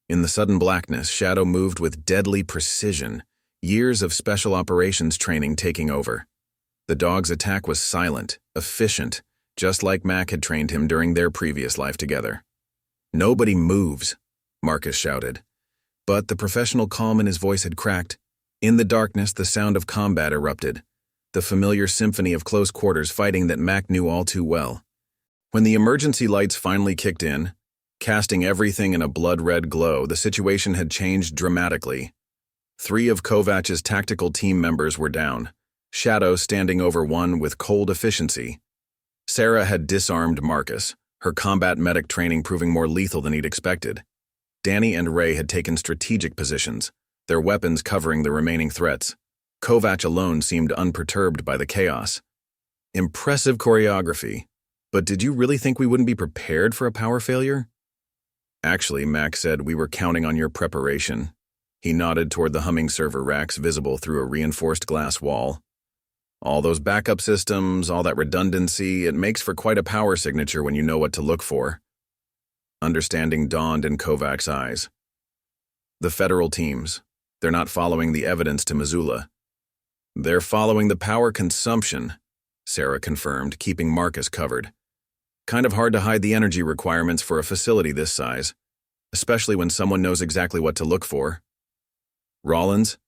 In the sudden blackness, Shadow moved with deadly precision, years of special operations training taking over. The dog's attack was silent, efficient, just like Mac had trained him during their previous life together. "Nobody moves," Marcus shouted. But the professional calm in his voice had cracked. In the darkness, the sound of combat erupted, the familiar symphony of close quarters fighting that Mac knew all too well. When the emergency lights finally kicked in, casting everything in a blood-red glow, the situation had changed dramatically. 3 of Kovach's tactical team members were down, Shadow standing over one with cold efficiency. Sarah had disarmed Marcus, her combat medic training proving more lethal than he'd expected. Danny and Ray had taken strategic positions, their weapons covering the remaining threats. Kovach alone seemed unperturbed by the chaos. Impressive choreography, but did you really think we wouldn't be prepared for a power failure? Actually, Mac said we were counting on your preparation. He nodded toward the humming server racks visible through a reinforced glass wall. All those backup systems, all that redundancy, it makes for quite a power signature when you know what to look for. Understanding dawned in Kovach's eyes. The federal teams, they're not following the evidence to Missoula. They're following the power consumption, Sarah confirmed, keeping Marcus covered. Kind of hard to hide the energy requirements for a facility this size, especially when someone knows exactly what to look for. Rollins?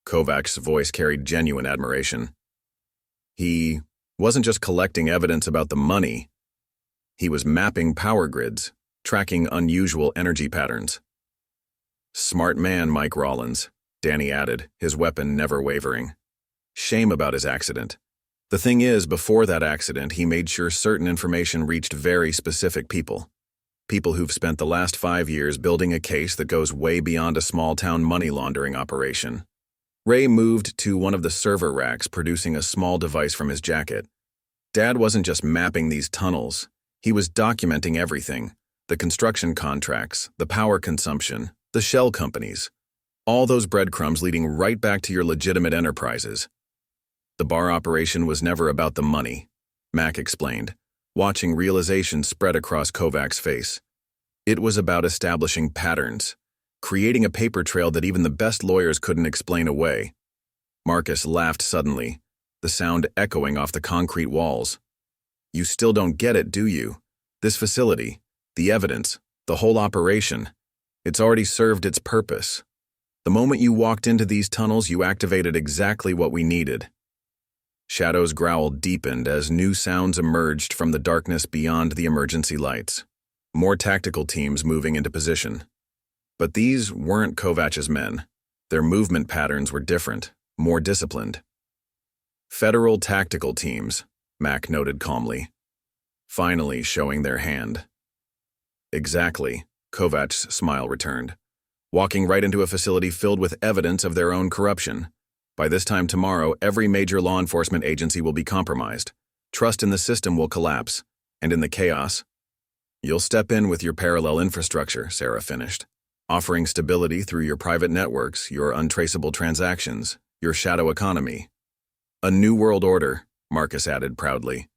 Kovach's voice carried genuine admiration. He wasn't just collecting evidence about the money. He was mapping power grids, tracking unusual energy patterns. Smart man, Mike Rollins, Danny added, his weapon never wavering. Shame about his accident. The thing is, before that accident, he made sure certain information reached very specific people. People who've spent the last 5 years building a case that goes way beyond a small-town money laundering operation. Ray moved to one of the server racks, producing a small device from his jacket. Dad wasn't just mapping these tunnels. He was documenting everything. The construction contracts, the power consumption, the shell companies. All those breadcrumbs leading right back to your legitimate enterprises. The bar operation was never about the money, Mac explained, watching realization spread across Kovach's face. It was about establishing patterns, creating a paper trail that even the best lawyers couldn't explain away. Marcus laughed suddenly, the sound echoing off the concrete walls. You still don't get it, do you? This facility, the evidence, the whole operation, it's already served its purpose. The moment you walked into these tunnels, you activated exactly what we needed. Shadow's growl deepened as new sounds emerged from the darkness beyond the emergency lights. More tactical teams moving into position. But these weren't Kovach's men. Their movement patterns were different, more disciplined. Federal tactical teams, Mac noted calmly. Finally showing their hand. Exactly, Kovach's smile returned. Walking right into a facility filled with evidence of their own corruption. By this time tomorrow, every major law enforcement agency will be compromised. Trust in the system will collapse. And in the chaos, you'll step in with your parallel infrastructure, Sarah finished, offering stability through your private networks, your untraceable transactions, your shadow economy. A new world order, Marcus added proudly,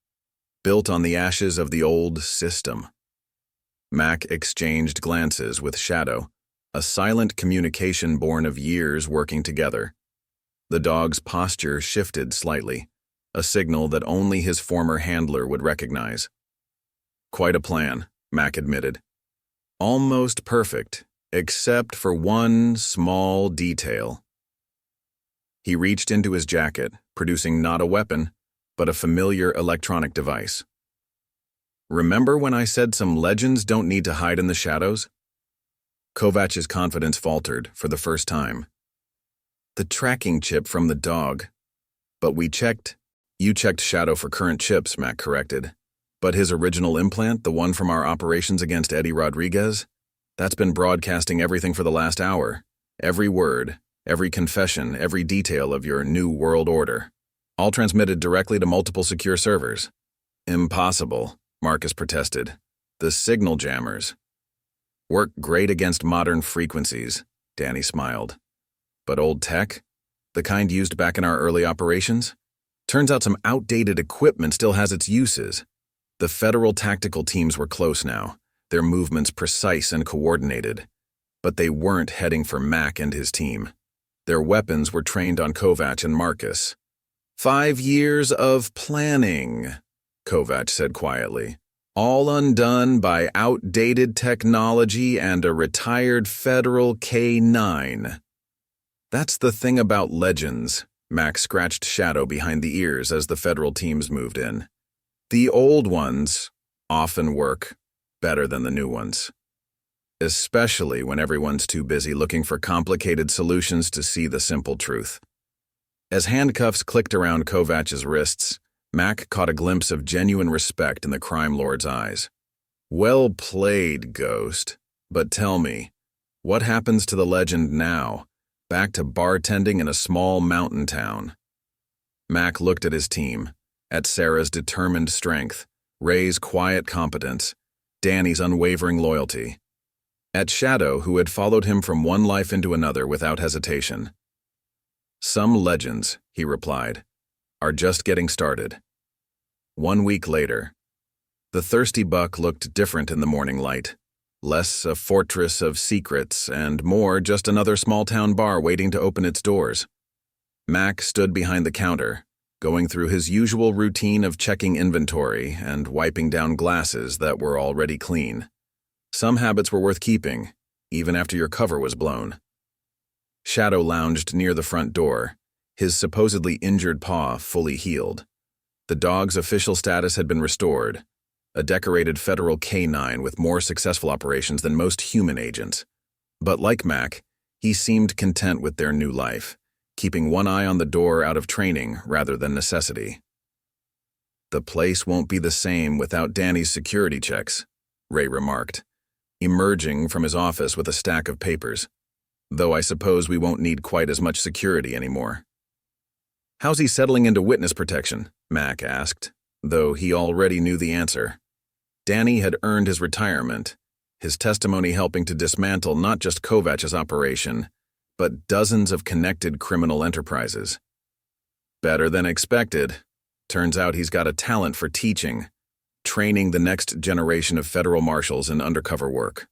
built on the ashes of the old system. Mac exchanged glances with Shadow, a silent communication born of years working together. The dog's posture shifted slightly, a signal that only his former handler would recognize. Quite a plan, Mac admitted. Almost perfect, except for one small detail. He reached into his jacket, producing not a weapon, but a familiar electronic device. Remember when I said some legends don't need to hide in the shadows? Kovach's confidence faltered for the first time. The tracking chip from the dog. But you checked Shadow for current chips, Mac corrected. But his original implant, the one from our operations against Eddie Rodriguez, that's been broadcasting everything for the last hour. Every word, every confession, every detail of your new world order. All transmitted directly to multiple secure servers. Impossible, Marcus protested. The signal jammers. Work great against modern frequencies, Danny smiled. But old tech? The kind used back in our early operations? Turns out some outdated equipment still has its uses. The federal tactical teams were close now, their movements precise and coordinated. But they weren't heading for Mac and his team. Their weapons were trained on Kovac and Marcus. 5 years of planning, Kovac said quietly. All undone by outdated technology and a retired federal K-9. That's the thing about legends. Mac scratched Shadow behind the ears as the federal teams moved in. The old ones often work better than the new ones. Especially when everyone's too busy looking for complicated solutions to see the simple truth. As handcuffs clicked around Kovac's wrists, Mac caught a glimpse of genuine respect in the crime lord's eyes. Well played, Ghost. But tell me, what happens to the legend now? Back to bartending in a small mountain town. Mac looked at his team, at Sarah's determined strength, Ray's quiet competence, Danny's unwavering loyalty. At Shadow, who had followed him from one life into another without hesitation. Some legends, he replied, are just getting started. 1 week later, the Thirsty Buck looked different in the morning light. Less a fortress of secrets and more just another small-town bar waiting to open its doors. Mac stood behind the counter, going through his usual routine of checking inventory and wiping down glasses that were already clean. Some habits were worth keeping, even after your cover was blown. Shadow lounged near the front door, his supposedly injured paw fully healed. The dog's official status had been restored, a decorated federal K-9 with more successful operations than most human agents. But like Mac, he seemed content with their new life, keeping one eye on the door out of training rather than necessity. The place won't be the same without Danny's security checks, Ray remarked, emerging from his office with a stack of papers. Though I suppose we won't need quite as much security anymore. How's he settling into witness protection? Mac asked, though he already knew the answer. Danny had earned his retirement, his testimony helping to dismantle not just Kovac's operation, but dozens of connected criminal enterprises. Better than expected. Turns out he's got a talent for teaching, training the next generation of federal marshals in undercover work.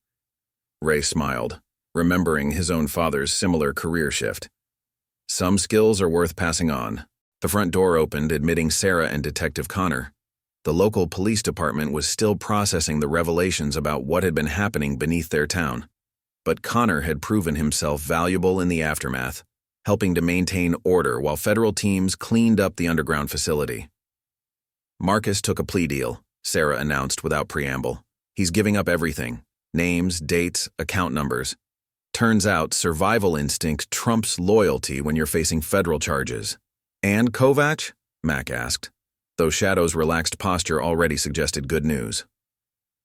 Ray smiled, remembering his own father's similar career shift. Some skills are worth passing on. The front door opened, admitting Sarah and Detective Connor. The local police department was still processing the revelations about what had been happening beneath their town. But Connor had proven himself valuable in the aftermath, helping to maintain order while federal teams cleaned up the underground facility. Marcus took a plea deal, Sarah announced without preamble. He's giving up everything. Names, dates, account numbers. Turns out survival instinct trumps loyalty when you're facing federal charges. And Kovac? Mac asked, though Shadow's relaxed posture already suggested good news.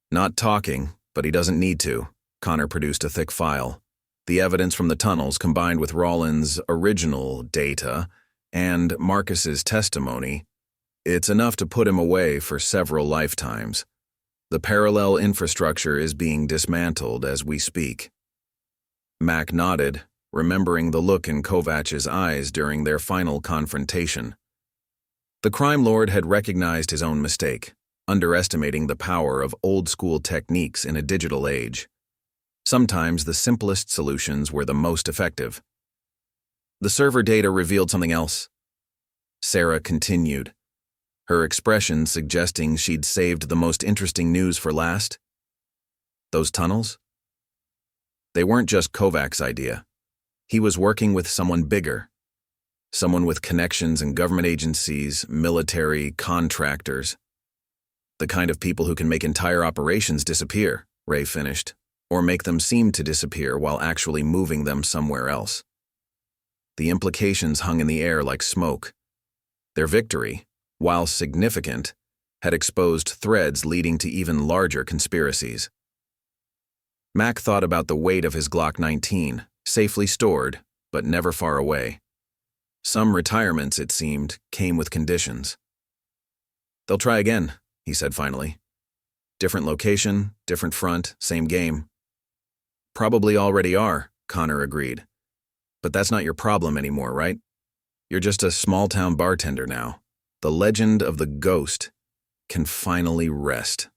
Not talking, but he doesn't need to. Connor produced a thick file. The evidence from the tunnels combined with Rawlins' original data and Marcus's testimony, it's enough to put him away for several lifetimes. The parallel infrastructure is being dismantled as we speak. Mac nodded, remembering the look in Kovac's eyes during their final confrontation. The crime lord had recognized his own mistake, underestimating the power of old-school techniques in a digital age. Sometimes the simplest solutions were the most effective. The server data revealed something else. Sarah continued, her expression suggesting she'd saved the most interesting news for last. Those tunnels? They weren't just Kovac's idea. He was working with someone bigger. Someone with connections in government agencies, military, contractors. The kind of people who can make entire operations disappear, Ray finished, or make them seem to disappear while actually moving them somewhere else. The implications hung in the air like smoke. Their victory, while significant, had exposed threads leading to even larger conspiracies. Mac thought about the weight of his Glock 19, safely stored, but never far away. Some retirements, it seemed, came with conditions. They'll try again, he said finally. Different location, different front, same game. Probably already are, Connor agreed. But that's not your problem anymore, right? You're just a small-town bartender now. The legend of the ghost can finally rest.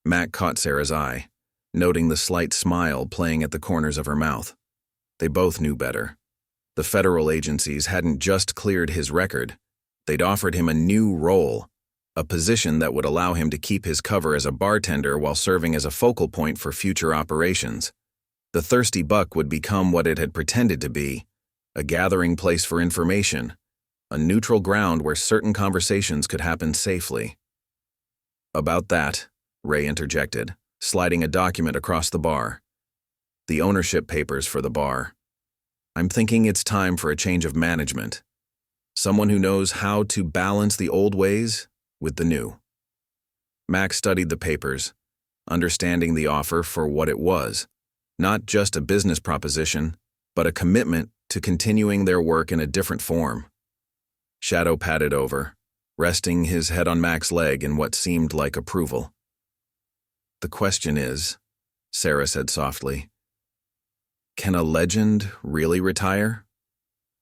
Mac caught Sarah's eye, noting the slight smile playing at the corners of her mouth. They both knew better. The federal agencies hadn't just cleared his record. They'd offered him a new role, a position that would allow him to keep his cover as a bartender while serving as a focal point for future operations. The Thirsty Buck would become what it had pretended to be, a gathering place for information, a neutral ground where certain conversations could happen safely. About that, Ray interjected, sliding a document across the bar. The ownership papers for the bar. I'm thinking it's time for a change of management. Someone who knows how to balance the old ways with the new. Mac studied the papers, understanding the offer for what it was, not just a business proposition, but a commitment to continuing their work in a different form. Shadow patted over, resting his head on Mac's leg in what seemed like approval. The question is, Sarah said softly, can a legend really retire?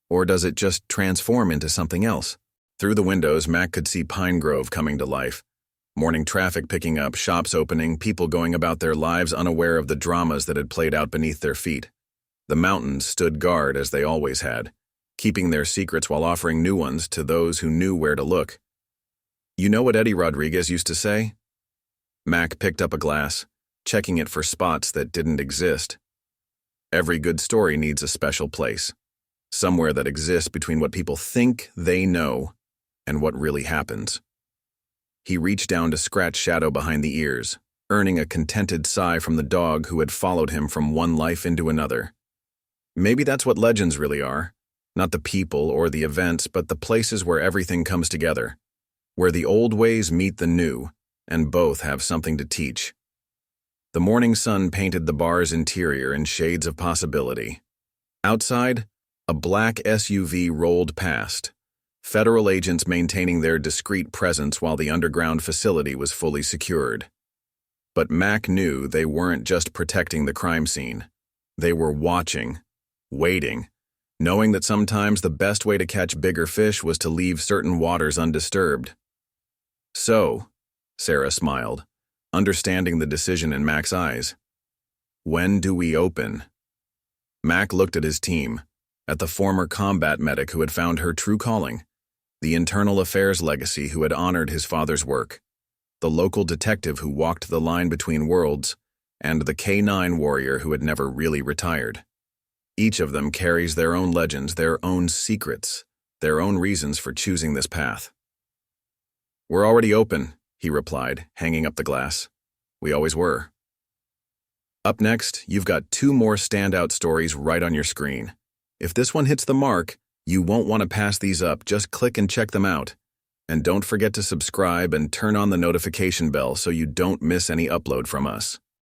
Or does it just transform into something else? Through the windows, Mac could see Pine Grove coming to life. Morning traffic picking up, shops opening, people going about their lives unaware of the dramas that had played out beneath their feet. The mountains stood guard as they always had, keeping their secrets while offering new ones to those who knew where to look. You know what Eddie Rodriguez used to say? Mac picked up a glass, checking it for spots that didn't exist. Every good story needs a special place, somewhere that exists between what people think they know and what really happens. He reached down to scratch Shadow behind the ears, earning a contented sigh from the dog who had followed him from one life into another. Maybe that's what legends really are, not the people or the events, but the places where everything comes together, where the old ways meet the new, and both have something to teach. The morning sun painted the bar's interior in shades of possibility. Outside, a black SUV rolled past, federal agents maintaining their discreet presence while the underground facility was fully secured. But Mac knew they weren't just protecting the crime scene. They were watching, waiting, knowing that sometimes the best way to catch bigger fish was to leave certain waters undisturbed. So, Sarah smiled, understanding the decision in Mac's eyes. When do we open? Mac looked at his team, at the former combat medic who had found her true calling, the internal affairs legacy who had honored his father's work, the local detective who walked the line between worlds, and the K-9 warrior who had never really retired. Each of them carries their own legends, their own secrets, their own reasons for choosing this path. We're already open, he replied, hanging up the glass. We always were. Up next, you've got 2 more standout stories right on your screen. If this one hits the mark, you won't want to pass these up. Just click and check them out. And don't forget to subscribe and turn on the notification bell so you don't miss any upload from us.